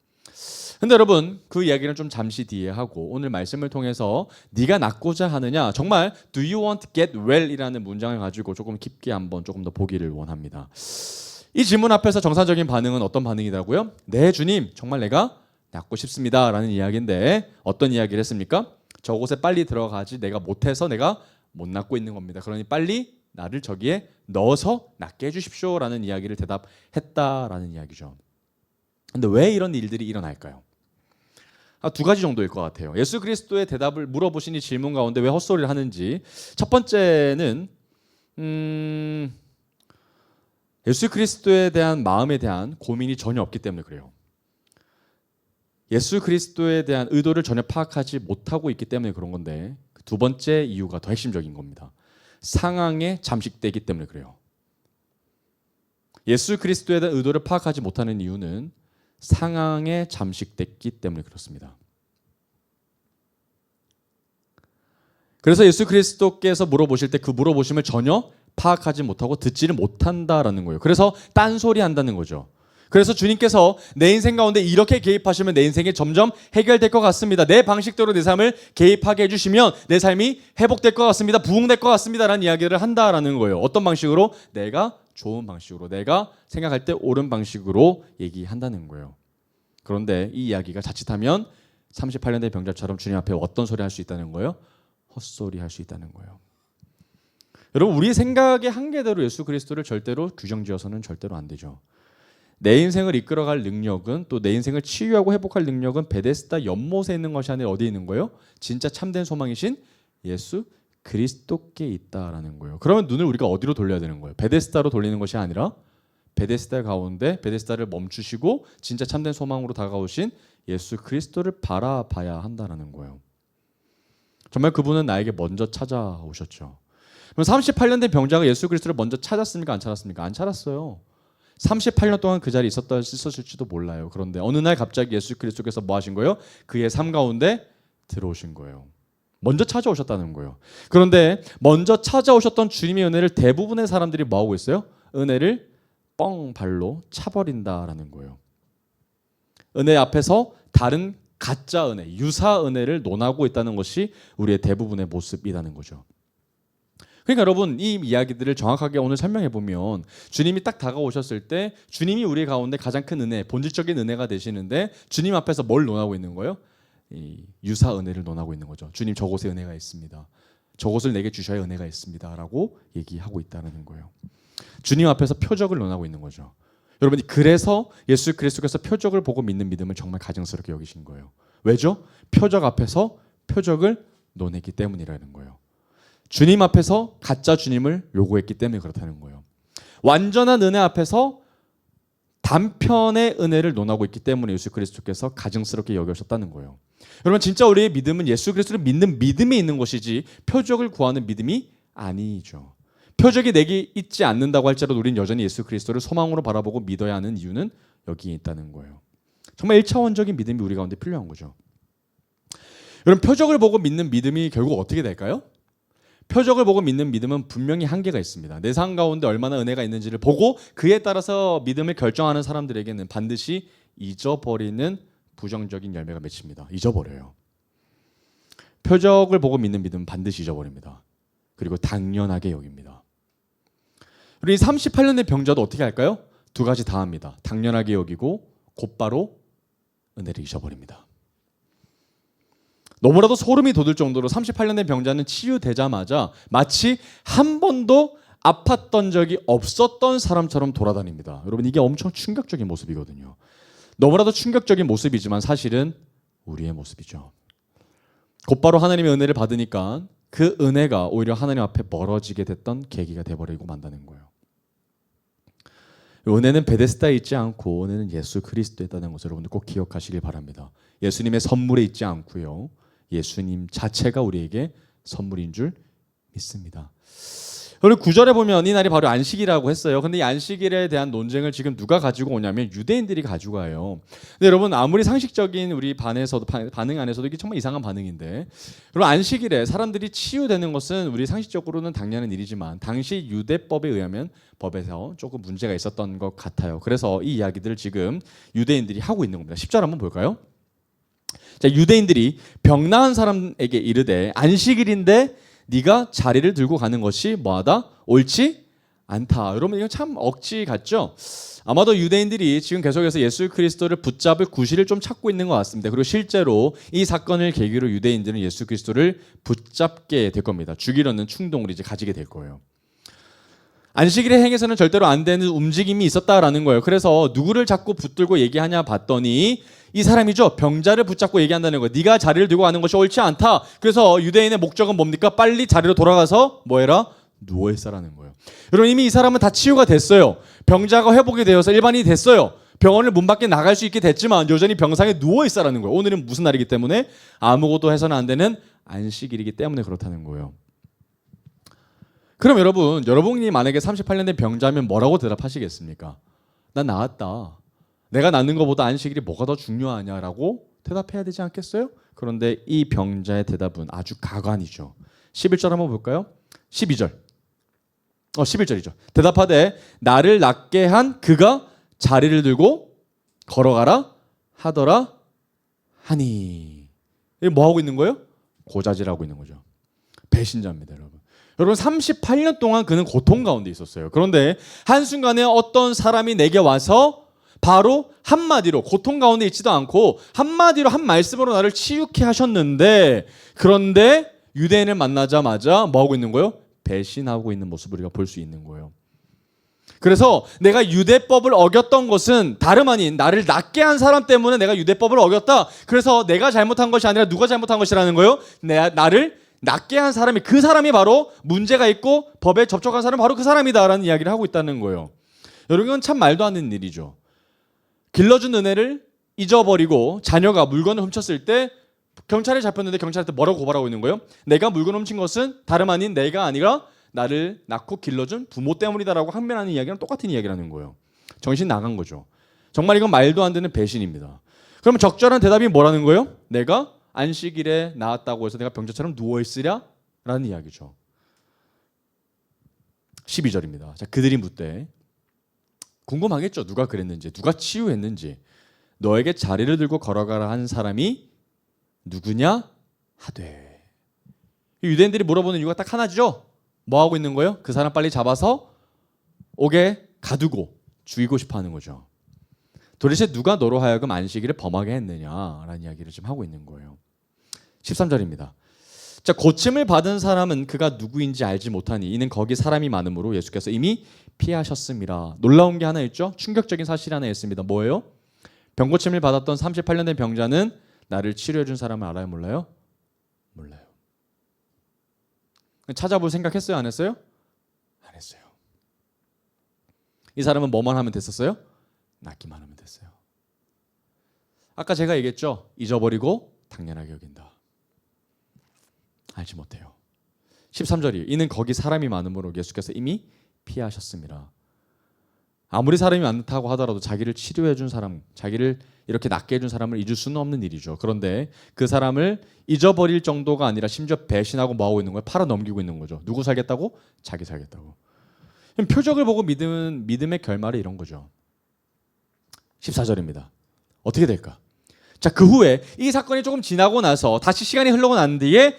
근데 여러분, 그 이야기는 좀 잠시 뒤에 하고 오늘 말씀을 통해서 네가 낫고자 하느냐, 정말 Do you want to get well? 이라는 문장을 가지고 조금 깊게 한번 조금 더 보기를 원합니다. 이 질문 앞에서 정상적인 반응은 어떤 반응이라고요? 네 주님, 정말 내가 낫고 싶습니다 라는 이야기인데 어떤 이야기를 했습니까? 저곳에 빨리 들어가지 내가 못해서 내가 못 낫고 있는 겁니다. 그러니 빨리 나를 저기에 넣어서 낫게 해주십시오 라는 이야기를 대답했다라는 이야기죠. 근데 왜 이런 일들이 일어날까요? 두 가지 정도일 것 같아요. 예수 그리스도의 대답을 물어보신 이 질문 가운데 왜 헛소리를 하는지, 첫 번째는 예수 그리스도에 대한 마음에 대한 고민이 전혀 없기 때문에 그래요. 예수 그리스도에 대한 의도를 전혀 파악하지 못하고 있기 때문에 그런 건데, 두 번째 이유가 더 핵심적인 겁니다. 상황에 잠식되기 때문에 그래요. 예수 그리스도에 대한 의도를 파악하지 못하는 이유는 상황에 잠식됐기 때문에 그렇습니다. 그래서 예수 그리스도께서 물어보실 때 그 물어보심을 전혀 파악하지 못하고 듣지를 못한다라는 거예요. 그래서 딴소리 한다는 거죠. 그래서 주님께서 내 인생 가운데 이렇게 개입하시면 내 인생이 점점 해결될 것 같습니다. 내 방식대로 내 삶을 개입하게 해주시면 내 삶이 회복될 것 같습니다. 부흥될 것 같습니다 라는 이야기를 한다라는 거예요. 어떤 방식으로? 내가 좋은 방식으로, 내가 생각할 때 옳은 방식으로 얘기한다는 거예요. 그런데 이 이야기가 자칫하면 38년 된 병자처럼 주님 앞에 어떤 소리 할 수 있다는 거예요? 헛소리 할 수 있다는 거예요. 여러분, 우리 생각의 한계대로 예수 그리스도를 절대로 규정지어서는 절대로 안 되죠. 내 인생을 이끌어갈 능력은, 또 내 인생을 치유하고 회복할 능력은 베데스다 연못에 있는 것이 아니라 어디에 있는 거예요? 진짜 참된 소망이신 예수 그리스도께 있다라는 거예요. 그러면 눈을 우리가 어디로 돌려야 되는 거예요? 베데스다로 돌리는 것이 아니라 베데스다 가운데 베데스다를 멈추시고 진짜 참된 소망으로 다가오신 예수 그리스도를 바라봐야 한다라는 거예요. 정말 그분은 나에게 먼저 찾아오셨죠. 그럼 38년 된 병자가 예수 그리스도를 먼저 찾았습니까? 안 찾았습니까? 안 찾았어요. 38년 동안 그 자리에 있었을지도 몰라요. 그런데 어느 날 갑자기 예수 그리스도께서 뭐 하신 거예요? 그의 삶 가운데 들어오신 거예요. 먼저 찾아오셨다는 거예요. 그런데 먼저 찾아오셨던 주님의 은혜를 대부분의 사람들이 뭐 하고 있어요? 은혜를 뻥발로 차버린다라는 거예요. 은혜 앞에서 다른 가짜 은혜, 유사 은혜를 논하고 있다는 것이 우리의 대부분의 모습이라는 거죠. 그러니까 여러분, 이 이야기들을 정확하게 오늘 설명해 보면 주님이 딱 다가오셨을 때 주님이 우리 가운데 가장 큰 은혜, 본질적인 은혜가 되시는데 주님 앞에서 뭘 논하고 있는 거예요? 이 유사 은혜를 논하고 있는 거죠. 주님, 저곳에 은혜가 있습니다. 저곳을 내게 주셔야 은혜가 있습니다 라고 얘기하고 있다는 거예요. 주님 앞에서 표적을 논하고 있는 거죠. 여러분, 그래서 예수 그리스도께서 표적을 보고 믿는 믿음을 정말 가증스럽게 여기신 거예요. 왜죠? 표적 앞에서 표적을 논했기 때문이라는 거예요. 주님 앞에서 가짜 주님을 요구했기 때문에 그렇다는 거예요. 완전한 은혜 앞에서 단편의 은혜를 논하고 있기 때문에 예수 그리스도께서 가증스럽게 여겨셨다는 거예요. 여러분, 진짜 우리의 믿음은 예수 그리스도를 믿는 믿음이 있는 것이지 표적을 구하는 믿음이 아니죠. 표적이 내게 있지 않는다고 할지라도 우리는 여전히 예수 그리스도를 소망으로 바라보고 믿어야 하는 이유는 여기에 있다는 거예요. 정말 1차원적인 믿음이 우리 가운데 필요한 거죠. 여러분, 표적을 보고 믿는 믿음이 결국 어떻게 될까요? 표적을 보고 믿는 믿음은 분명히 한계가 있습니다. 내 삶 가운데 얼마나 은혜가 있는지를 보고 그에 따라서 믿음을 결정하는 사람들에게는 반드시 잊어버리는 부정적인 열매가 맺힙니다. 잊어버려요. 표적을 보고 믿는 믿음은 반드시 잊어버립니다. 그리고 당연하게 여깁니다. 우리 38년 된 병자도 어떻게 할까요? 두 가지 다 합니다. 당연하게 여기고 곧바로 은혜를 잊어버립니다. 너무나도 소름이 돋을 정도로 38년 된 병자는 치유되자마자 마치 한 번도 아팠던 적이 없었던 사람처럼 돌아다닙니다. 여러분, 이게 엄청 충격적인 모습이거든요. 너무나도 충격적인 모습이지만 사실은 우리의 모습이죠. 곧바로 하나님의 은혜를 받으니까 그 은혜가 오히려 하나님 앞에 멀어지게 됐던 계기가 돼버리고 만다는 거예요. 은혜는 베데스다에 있지 않고 은혜는 예수 그리스도에 있다는 것을 여러분들 꼭 기억하시길 바랍니다. 예수님의 선물에 있지 않고요. 예수님 자체가 우리에게 선물인 줄 믿습니다. 오늘 9절에 보면 이 날이 바로 안식이라고 했어요. 근데 이 안식일에 대한 논쟁을 지금 누가 가지고 오냐면 유대인들이 가지고 와요. 근데 여러분 아무리 상식적인 우리 반에서도 반응 안에서도 이게 정말 이상한 반응인데, 여러분 안식일에 사람들이 치유되는 것은 우리 상식적으로는 당연한 일이지만 당시 유대법에 의하면 법에서 조금 문제가 있었던 것 같아요. 그래서 이 이야기들을 지금 유대인들이 하고 있는 겁니다. 10절 한번 볼까요? 자, 유대인들이 병 나은 사람에게 이르되 안식일인데 네가 자리를 들고 가는 것이 뭐하다? 옳지 않다. 여러분 이건 참 억지 같죠? 아마도 유대인들이 지금 계속해서 예수 그리스도를 붙잡을 구실을 좀 찾고 있는 것 같습니다. 그리고 실제로 이 사건을 계기로 유대인들은 예수 그리스도를 붙잡게 될 겁니다. 죽이려는 충동을 이제 가지게 될 거예요. 안식일의 행에서는 절대로 안 되는 움직임이 있었다라는 거예요. 그래서 누구를 자꾸 붙들고 얘기하냐 봤더니 이 사람이죠. 병자를 붙잡고 얘기한다는 거예요. 네가 자리를 들고 가는 것이 옳지 않다. 그래서 유대인의 목적은 뭡니까? 빨리 자리로 돌아가서 뭐 해라? 누워 있어라는 거예요. 여러분 이미 이 사람은 다 치유가 됐어요. 병자가 회복이 되어서 일반인이 됐어요. 병원을 문 밖에 나갈 수 있게 됐지만 여전히 병상에 누워 있어라는 거예요. 오늘은 무슨 날이기 때문에? 아무것도 해서는 안 되는 안식일이기 때문에 그렇다는 거예요. 그럼 여러분이 만약에 38년 된 병자면 뭐라고 대답하시겠습니까? 난 나았다. 내가 낫는 것보다 안식일이 뭐가 더 중요하냐라고 대답해야 되지 않겠어요? 그런데 이 병자의 대답은 아주 가관이죠. 11절 한번 볼까요? 11절이죠. 대답하되 나를 낫게 한 그가 자리를 들고 걸어가라 하더라 하니. 이게 뭐 하고 있는 거예요? 고자질하고 있는 거죠. 배신자입니다, 여러분. 여러분 38년 동안 그는 고통 가운데 있었어요. 그런데 한순간에 어떤 사람이 내게 와서 바로 한마디로 고통 가운데 있지도 않고 한마디로 한 말씀으로 나를 치유케 하셨는데, 그런데 유대인을 만나자마자 뭐 하고 있는 거예요? 배신하고 있는 모습을 우리가 볼 수 있는 거예요. 그래서 내가 유대법을 어겼던 것은 다름 아닌 나를 낫게 한 사람 때문에 내가 유대법을 어겼다. 그래서 내가 잘못한 것이 아니라 누가 잘못한 것이라는 거예요? 나를 낫게 한 사람이, 그 사람이 바로 문제가 있고 법에 접촉한 사람은 바로 그 사람이다라는 이야기를 하고 있다는 거예요. 여러분 이건 참 말도 안 되는 일이죠. 길러준 은혜를 잊어버리고 자녀가 물건을 훔쳤을 때 경찰에 잡혔는데 경찰한테 뭐라고 고발하고 있는 거예요? 내가 물건 훔친 것은 다름 아닌 내가 아니라 나를 낳고 길러준 부모 때문이다라고 항변하는 이야기랑 똑같은 이야기라는 거예요. 정신 나간 거죠. 정말 이건 말도 안 되는 배신입니다. 그러면 적절한 대답이 뭐라는 거예요? 내가 안식일에 나았다고 해서 내가 병자처럼 누워있으랴? 라는 이야기죠. 12절입니다. 자, 그들이 묻되, 궁금하겠죠? 누가 그랬는지, 누가 치유했는지. 너에게 자리를 들고 걸어가라 한 사람이 누구냐? 하되. 유대인들이 물어보는 이유가 딱 하나죠. 뭐 하고 있는 거예요? 그 사람 빨리 잡아서 옥에 가두고 죽이고 싶어 하는 거죠. 도대체 누가 너로 하여금 안식일을 범하게 했느냐라는 이야기를 지금 하고 있는 거예요. 13절입니다. 자, 고침을 받은 사람은 그가 누구인지 알지 못하니 이는 거기 사람이 많으므로 예수께서 이미 피하셨음이라. 놀라운 게 하나 있죠. 충격적인 사실이 하나 있습니다. 뭐예요? 병고침을 받았던 38년 된 병자는 나를 치료해 준 사람을 알아요? 몰라요? 몰라요. 찾아볼 생각했어요? 안 했어요? 안 했어요. 이 사람은 뭐만 하면 됐었어요? 낫기만 하면 됐어요. 아까 제가 얘기했죠. 잊어버리고 당연하게 여긴다. 알지 못해요. 13절이 이는 거기 사람이 많으므로 예수께서 이미 피하셨습니다. 아무리 사람이 많다고 하더라도 자기를 치료해 준 사람, 자기를 이렇게 낫게 해준 사람을 잊을 수는 없는 일이죠. 그런데 그 사람을 잊어버릴 정도가 아니라 심지어 배신하고 뭐하고 있는 거예요? 팔아넘기고 있는 거죠. 누구 살겠다고? 자기 살겠다고. 표적을 보고 믿음의 결말이 이런 거죠. 14절입니다. 어떻게 될까? 자, 그 후에 이 사건이 조금 지나고 나서 다시 시간이 흘러고 난 뒤에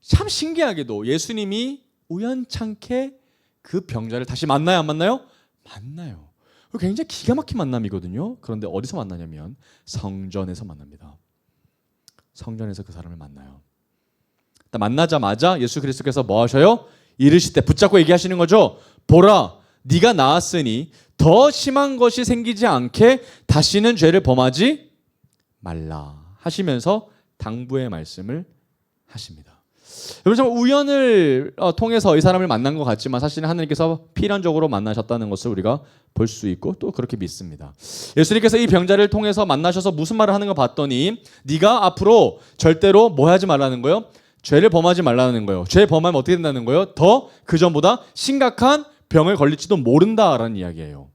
참 신기하게도 예수님이 우연찮게 그 병자를 다시 만나요? 안 만나요? 만나요. 굉장히 기가 막힌 만남이거든요. 그런데 어디서 만나냐면 성전에서 만납니다. 성전에서 그 사람을 만나요. 만나자마자 예수 그리스도께서 뭐 하셔요? 이르실 때 붙잡고 얘기하시는 거죠. 보라, 네가 나았으니 더 심한 것이 생기지 않게 다시는 죄를 범하지 말라 하시면서 당부의 말씀을 하십니다. 여러분 참 우연을 통해서 이 사람을 만난 것 같지만 사실은 하나님께서 필연적으로 만나셨다는 것을 우리가 볼 수 있고 또 그렇게 믿습니다. 예수님께서 이 병자를 통해서 만나셔서 무슨 말을 하는 거 봤더니 네가 앞으로 절대로 뭐 하지 말라는 거예요? 죄를 범하지 말라는 거예요. 죄 범하면 어떻게 된다는 거예요? 더 그전보다 심각한 병을 걸릴지도 모른다라는 이야기예요.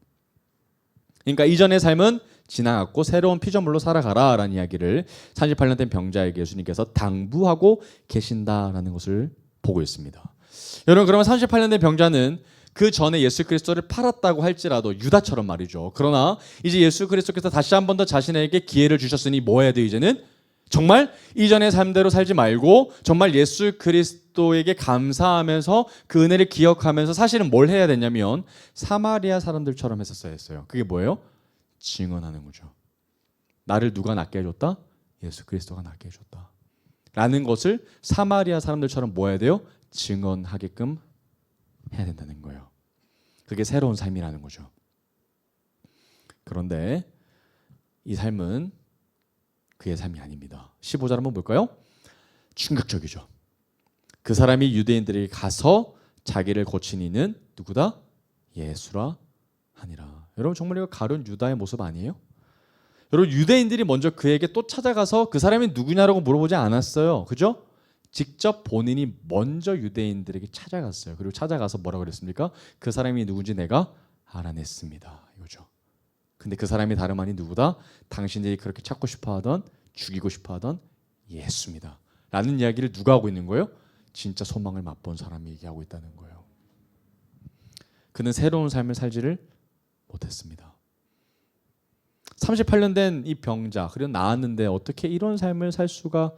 그러니까 이전의 삶은 지나갔고 새로운 피조물로 살아가라라는 이야기를 38년 된 병자에게 예수님께서 당부하고 계신다라는 것을 보고 있습니다. 여러분 그러면 38년 된 병자는 그 전에 예수 그리스도를 팔았다고 할지라도 유다처럼 말이죠. 그러나 이제 예수 그리스도께서 다시 한 번 더 자신에게 기회를 주셨으니 뭐 해야 돼 이제는? 정말 이전의 삶대로 살지 말고 정말 예수 그리스도에게 감사하면서 그 은혜를 기억하면서 사실은 뭘 해야 되냐면 사마리아 사람들처럼 했었어야 했어요. 그게 뭐예요? 증언하는 거죠. 나를 누가 낫게 해줬다? 예수 그리스도가 낫게 해줬다. 라는 것을 사마리아 사람들처럼 뭐 해야 돼요? 증언하게끔 해야 된다는 거예요. 그게 새로운 삶이라는 거죠. 그런데 이 삶은 그의 삶이 아닙니다. 15절 한번 볼까요? 충격적이죠. 그 사람이 유대인들에게 가서 자기를 고친 이는 누구다? 예수라 하니라. 여러분 정말 이거 가룟 유다의 모습 아니에요? 여러분 유대인들이 먼저 그에게 또 찾아가서 그 사람이 누구냐라고 물어보지 않았어요. 그죠? 직접 본인이 먼저 유대인들에게 찾아갔어요. 그리고 찾아가서 뭐라고 그랬습니까? 그 사람이 누군지 내가 알아냈습니다. 이거죠. 근데 그 사람이 다름 아닌 누구다? 당신들이 그렇게 찾고 싶어하던 죽이고 싶어하던 예수입니다. 라는 이야기를 누가 하고 있는 거예요? 진짜 소망을 맛본 사람이 얘기하고 있다는 거예요. 그는 새로운 삶을 살지를 못했습니다. 38년 된 이 병자, 그리고 나았는데 어떻게 이런 삶을 살 수가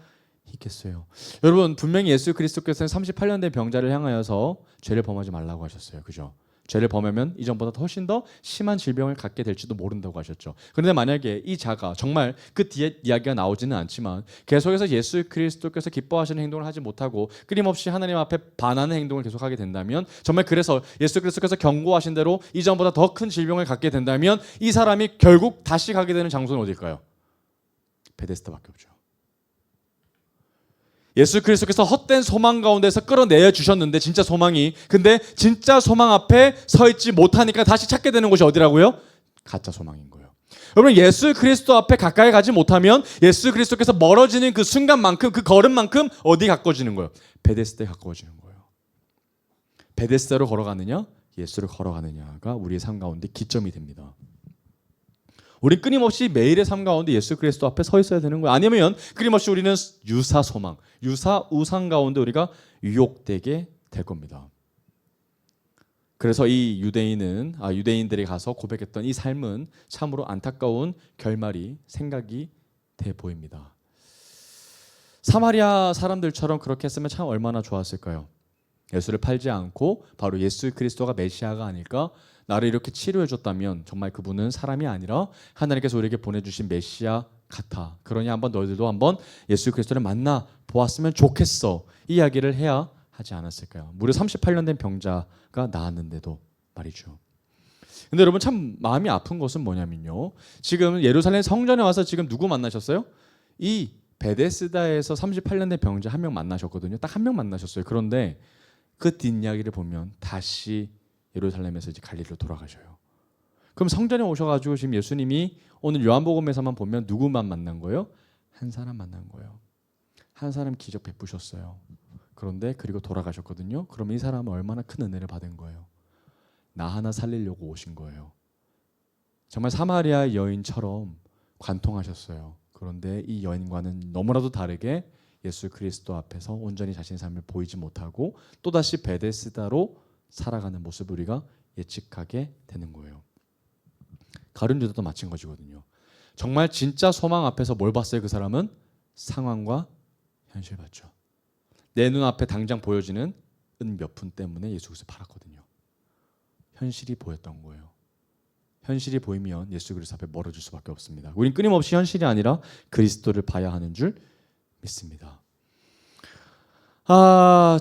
있겠어요? 여러분 분명히 예수 그리스도께서는 38년 된 병자를 향하여서 죄를 범하지 말라고 하셨어요. 그죠? 죄를 범하면 이전보다 훨씬 더 심한 질병을 갖게 될지도 모른다고 하셨죠. 그런데 만약에 이 자가 정말 그 뒤에 이야기가 나오지는 않지만 계속해서 예수 그리스도께서 기뻐하시는 행동을 하지 못하고 끊임없이 하나님 앞에 반하는 행동을 계속하게 된다면 정말 그래서 예수 그리스도께서 경고하신 대로 이전보다 더 큰 질병을 갖게 된다면 이 사람이 결국 다시 가게 되는 장소는 어딜까요? 베데스다밖에 없죠. 예수 그리스도께서 헛된 소망 가운데서 끌어내어 주셨는데 진짜 소망이 근데 진짜 소망 앞에 서 있지 못하니까 다시 찾게 되는 곳이 어디라고요? 가짜 소망인 거예요. 여러분 예수 그리스도 앞에 가까이 가지 못하면 예수 그리스도께서 멀어지는 그 순간만큼 그 걸음만큼 어디 가까워지는 거예요? 베데스다에 가까워지는 거예요. 베데스다로 걸어가느냐 예수를 걸어가느냐가 우리의 삶 가운데 기점이 됩니다. 우리 끊임없이 매일의 삶 가운데 예수 그리스도 앞에 서 있어야 되는 거예요. 아니면 끊임없이 우리는 유사 소망, 유사 우상 가운데 우리가 유혹되게 될 겁니다. 그래서 이 유대인들이 가서 고백했던 이 삶은 참으로 안타까운 결말이 생각이 돼 보입니다. 사마리아 사람들처럼 그렇게 했으면 참 얼마나 좋았을까요? 예수를 팔지 않고 바로 예수 그리스도가 메시아가 아닐까? 나를 이렇게 치료해 줬다면 정말 그분은 사람이 아니라 하나님께서 우리에게 보내주신 메시아 같아. 그러니 한번 너희들도 한번 예수 그리스도를 만나 보았으면 좋겠어. 이 이야기를 해야 하지 않았을까요? 무려 38년 된 병자가 나았는데도 말이죠. 근데 여러분 참 마음이 아픈 것은 뭐냐면요. 지금 예루살렘 성전에 와서 지금 누구 만나셨어요? 이 베데스다에서 38년 된 병자 한 명 만나셨거든요. 딱 한 명 만나셨어요. 그런데 그 뒷이야기를 보면 다시 예루살렘에서 이제 갈릴리로 돌아가셔요. 그럼 성전에 오셔가지고 지금 예수님이 오늘 요한복음에서만 보면 누구만 만난 거예요? 한 사람 만난 거예요. 한 사람 기적 베푸셨어요. 그런데 그리고 돌아가셨거든요. 그럼 이 사람은 얼마나 큰 은혜를 받은 거예요? 나 하나 살리려고 오신 거예요. 정말 사마리아 여인처럼 관통하셨어요. 그런데 이 여인과는 너무나도 다르게 예수 그리스도 앞에서 온전히 자신의 삶을 보이지 못하고 또다시 베데스다로 살아가는 모습을 우리가 예측하게 되는 거예요. 가룟 유다도 마찬가지거든요. 정말 진짜 소망 앞에서 뭘 봤어요? 그 사람은 상황과 현실 봤죠. 내 눈앞에 당장 보여지는 은 몇 푼 때문에 예수 그리스도를 팔았거든요. 현실이 보였던 거예요. 현실이 보이면 예수 그리스도 앞에 멀어질 수밖에 없습니다. 우린 끊임없이 현실이 아니라 그리스도를 봐야 하는 줄 믿습니다.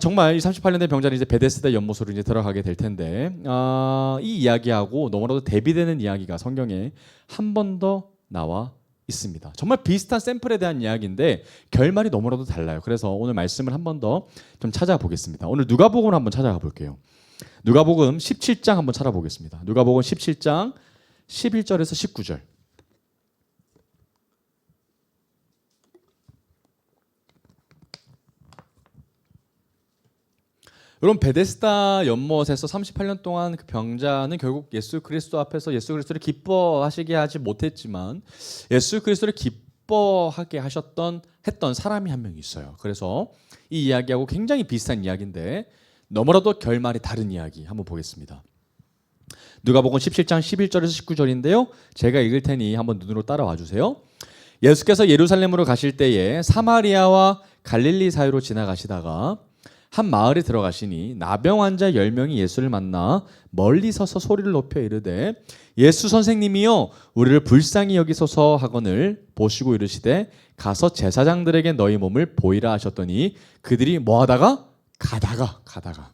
정말 이 38년 된 병자는 이제 베데스다 연못으로 이제 들어가게 될 텐데, 이 이야기하고 너무나도 대비되는 이야기가 성경에 한 번 더 나와 있습니다. 정말 비슷한 샘플에 대한 이야기인데 결말이 너무나도 달라요. 그래서 오늘 말씀을 한 번 더 좀 찾아보겠습니다. 오늘 누가복음을 한번 찾아가 볼게요. 누가복음 17장 한번 찾아보겠습니다. 누가복음 17장 11절에서 19절. 여러분, 베데스다 연못에서 38년 동안 그 병자는 결국 예수 그리스도 앞에서 예수 그리스도를 기뻐하시게 하지 못했지만 예수 그리스도를 기뻐하게 했던 사람이 한 명 있어요. 그래서 이 이야기하고 굉장히 비슷한 이야기인데 너무나도 결말이 다른 이야기 한번 보겠습니다. 누가복음 17장 11절에서 19절인데요. 제가 읽을 테니 한번 눈으로 따라와 주세요. 예수께서 예루살렘으로 가실 때에 사마리아와 갈릴리 사이로 지나가시다가 한 마을에 들어가시니 나병 환자 10명이 예수를 만나 멀리 서서 소리를 높여 이르되 예수 선생님이여 우리를 불쌍히 여기소서 하거늘 보시고 이르시되 가서 제사장들에게 너희 몸을 보이라 하셨더니 그들이 뭐하다가? 가다가.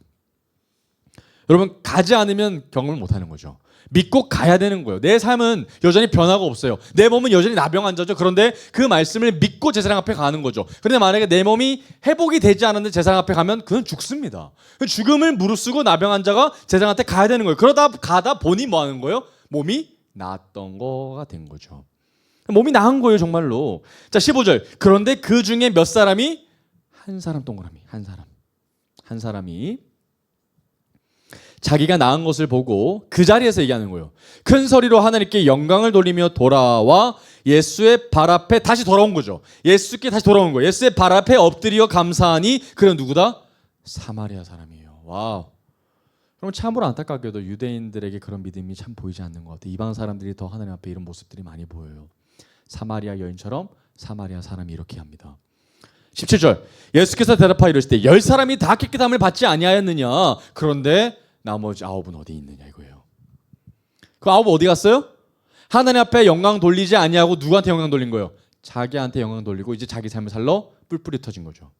여러분, 가지 않으면 경험을 못하는 거죠. 믿고 가야 되는 거예요. 내 삶은 여전히 변화가 없어요. 내 몸은 여전히 나병 환자죠. 그런데 그 말씀을 믿고 제사장 앞에 가는 거죠. 그런데 만약에 내 몸이 회복이 되지 않았는데 제사장 앞에 가면 그는 죽습니다. 죽음을 무릅쓰고 나병 환자가 제사장한테 가야 되는 거예요. 그러다 가다 보니 뭐 하는 거예요? 몸이 나았던 거가 된 거죠. 몸이 나은 거예요, 정말로. 자, 15절. 그런데 그 중에 몇 사람이? 한 사람, 동그라미. 한 사람이 자기가 나은 것을 보고 그 자리에서 얘기하는 거예요. 큰 소리로 하나님께 영광을 돌리며 돌아와 예수의 발 앞에 다시 돌아온 거죠. 예수께 다시 돌아온 거예요. 예수의 발 앞에 엎드려 감사하니 그는 누구다? 사마리아 사람이에요. 와우. 그럼 참으로 안타깝게도 유대인들에게 그런 믿음이 참 보이지 않는 것 같아요. 이방 사람들이 더 하나님 앞에 이런 모습들이 많이 보여요. 사마리아 여인처럼 사마리아 사람이 이렇게 합니다. 17절. 예수께서 대답하여 이르시되 10사람이 다 깨끗함을 받지 아니하였느냐? 그런데 나머지 9은 어디 있느냐 이거예요. 그 9 어디 갔어요? 하나님 앞에 영광 돌리지 아니하고 누구한테 영광 돌린 거예요? 자기한테 영광 돌리고 이제 자기 삶을 살러 뿔뿔이 터진 거죠.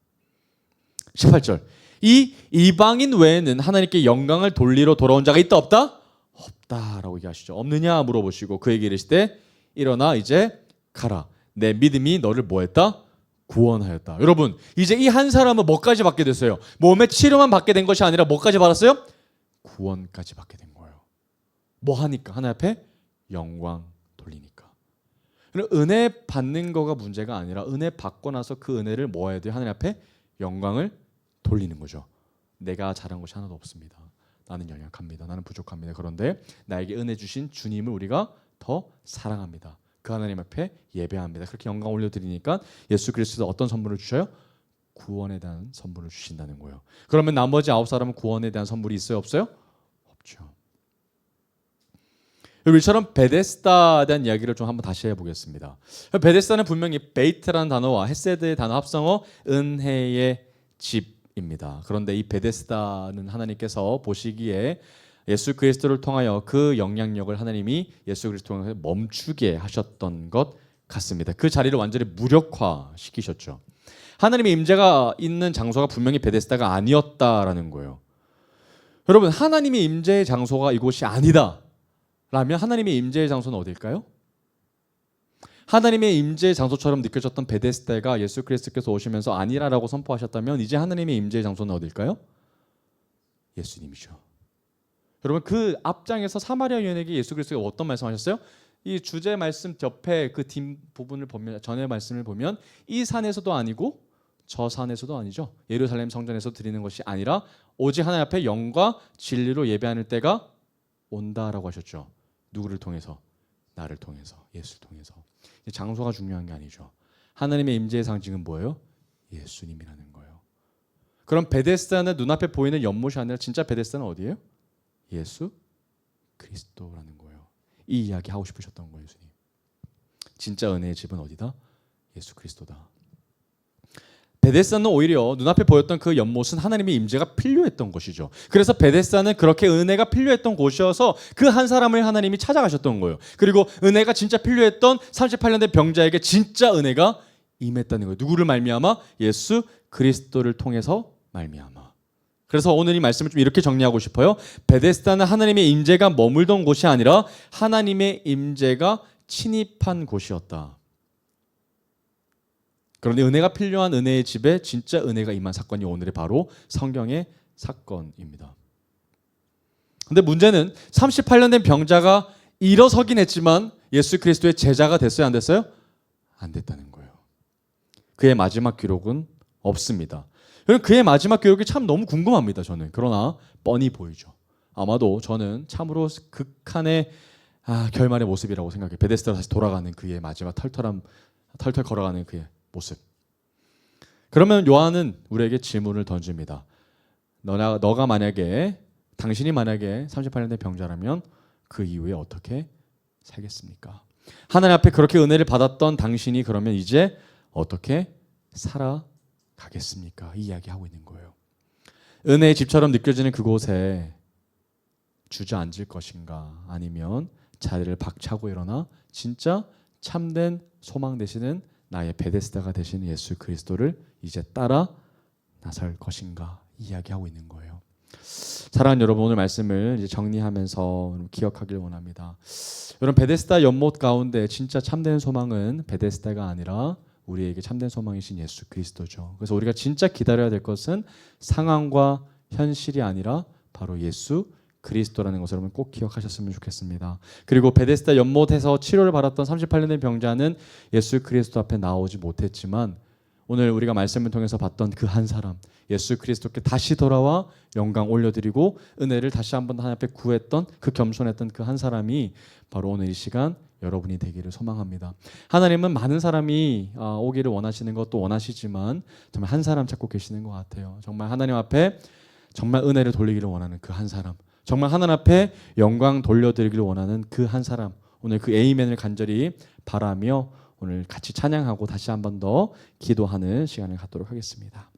18절. 이 이방인 외에는 하나님께 영광을 돌리러 돌아온 자가 있다 없다? 없다라고 얘기하시죠. 없느냐 물어보시고 그에게 이르시되 일어나 이제 가라. 내 믿음이 너를 뭐했다? 구원하였다. 여러분, 이제 이 한 사람은 뭐까지 받게 됐어요? 몸의 치료만 받게 된 것이 아니라 뭐까지 받았어요? 구원까지 받게 된 거예요. 뭐 하니까? 하나님 앞에 영광 돌리니까. 은혜 받는 거가 문제가 아니라 은혜 받고 나서 그 은혜를 뭐 해야 돼요? 하나님 앞에 영광을 돌리는 거죠. 내가 잘한 것이 하나도 없습니다. 나는 연약합니다. 나는 부족합니다. 그런데 나에게 은혜 주신 주님을 우리가 더 사랑합니다. 그 하나님 앞에 예배합니다. 그렇게 영광 올려드리니까 예수 그리스도 어떤 선물을 주셔요? 구원에 대한 선물을 주신다는 거예요. 그러면 나머지 9사람은 구원에 대한 선물이 있어요? 없어요? 없죠. 이처럼 베데스다에 대한 이야기를 좀 한번 다시 해보겠습니다. 베데스다는 분명히 베이트라는 단어와 헤세드의 단어 합성어 은혜의 집입니다. 그런데 이 베데스다는 하나님께서 보시기에 예수 그리스도를 통하여 그 영향력을 하나님이 예수 그리스도를 통해 멈추게 하셨던 것 같습니다. 그 자리를 완전히 무력화시키셨죠. 하나님의 임재가 있는 장소가 분명히 베데스다가 아니었다라는 거예요. 여러분, 하나님의 임재의 장소가 이곳이 아니다 라면 하나님의 임재의 장소는 어딜까요? 하나님의 임재의 장소처럼 느껴졌던 베데스다가 예수 그리스도께서 오시면서 아니라라고 선포하셨다면 이제 하나님의 임재의 장소는 어딜까요? 예수님이죠. 여러분, 그 앞장에서 사마리아 여인에게 예수 그리스도가 어떤 말씀하셨어요? 이 주제 말씀 옆에 그 뒷 부분을 보면, 전의 말씀을 보면 이 산에서도 아니고 저 산에서도 아니죠. 예루살렘 성전에서 드리는 것이 아니라 오직 하나님 앞에 영과 진리로 예배하는 때가 온다라고 하셨죠. 누구를 통해서? 나를 통해서, 예수를 통해서. 장소가 중요한 게 아니죠. 하나님의 임재의 상징은 뭐예요? 예수님이라는 거예요. 그럼 베데스다는 눈앞에 보이는 연못이 아니라 진짜 베데스다는 어디예요? 예수 그리스도라는 거예요. 이 이야기 하고 싶으셨던 거예요, 예수님. 진짜 은혜의 집은 어디다? 예수 그리스도다. 베데스다는 오히려 눈앞에 보였던 그 연못은 하나님의 임재가 필요했던 것이죠. 그래서 베데스다는 그렇게 은혜가 필요했던 곳이어서 그 한 사람을 하나님이 찾아가셨던 거예요. 그리고 은혜가 진짜 필요했던 38년 된 병자에게 진짜 은혜가 임했다는 거예요. 누구를 말미암아? 예수 그리스도를 통해서 말미암아. 그래서 오늘 이 말씀을 좀 이렇게 정리하고 싶어요. 베데스다는 하나님의 임재가 머물던 곳이 아니라 하나님의 임재가 침입한 곳이었다. 그런데 은혜가 필요한 은혜의 집에 진짜 은혜가 임한 사건이 오늘의 바로 성경의 사건입니다. 근데 문제는 38년 된 병자가 일어서긴 했지만 예수 그리스도의 제자가 됐어요, 안 됐어요? 안 됐다는 거예요. 그의 마지막 기록은 없습니다. 여러분, 그의 마지막 기록이 참 너무 궁금합니다, 저는. 그러나 뻔히 보이죠. 아마도 저는 참으로 극한의 결말의 모습이라고 생각해요. 베데스다로 다시 돌아가는 그의 마지막 털털 걸어가는 그의 모습. 그러면 요한은 우리에게 질문을 던집니다. 너가 만약에, 당신이 만약에 38년 된 병자라면 그 이후에 어떻게 살겠습니까? 하나님 앞에 그렇게 은혜를 받았던 당신이 그러면 이제 어떻게 살아가겠습니까? 이 이야기하고 있는 거예요. 은혜의 집처럼 느껴지는 그곳에 주저앉을 것인가, 아니면 자리를 박차고 일어나 진짜 참된 소망 되시는 나의 베데스다가 되시는 예수 그리스도를 이제 따라 나설 것인가 이야기하고 있는 거예요. 사랑하는 여러분, 오늘 말씀을 이제 정리하면서 기억하길 원합니다. 여러분, 베데스다 연못 가운데 진짜 참된 소망은 베데스다가 아니라 우리에게 참된 소망이신 예수 그리스도죠. 그래서 우리가 진짜 기다려야 될 것은 상황과 현실이 아니라 바로 예수 그리스도라는 것을 여러분 꼭 기억하셨으면 좋겠습니다. 그리고 베데스다 연못에서 치료를 받았던 38년 된 병자는 예수 그리스도 앞에 나오지 못했지만 오늘 우리가 말씀을 통해서 봤던 그 한 사람, 예수 그리스도께 다시 돌아와 영광 올려드리고 은혜를 다시 한번 하나님 앞에 구했던, 그 겸손했던 그 한 사람이 바로 오늘 이 시간 여러분이 되기를 소망합니다. 하나님은 많은 사람이 오기를 원하시는 것도 원하시지만 정말 한 사람 찾고 계시는 것 같아요. 정말 하나님 앞에 정말 은혜를 돌리기를 원하는 그 한 사람, 정말 하나님 앞에 영광 돌려드리기를 원하는 그 한 사람, 오늘 그 에이멘을 간절히 바라며 오늘 같이 찬양하고 다시 한 번 더 기도하는 시간을 갖도록 하겠습니다.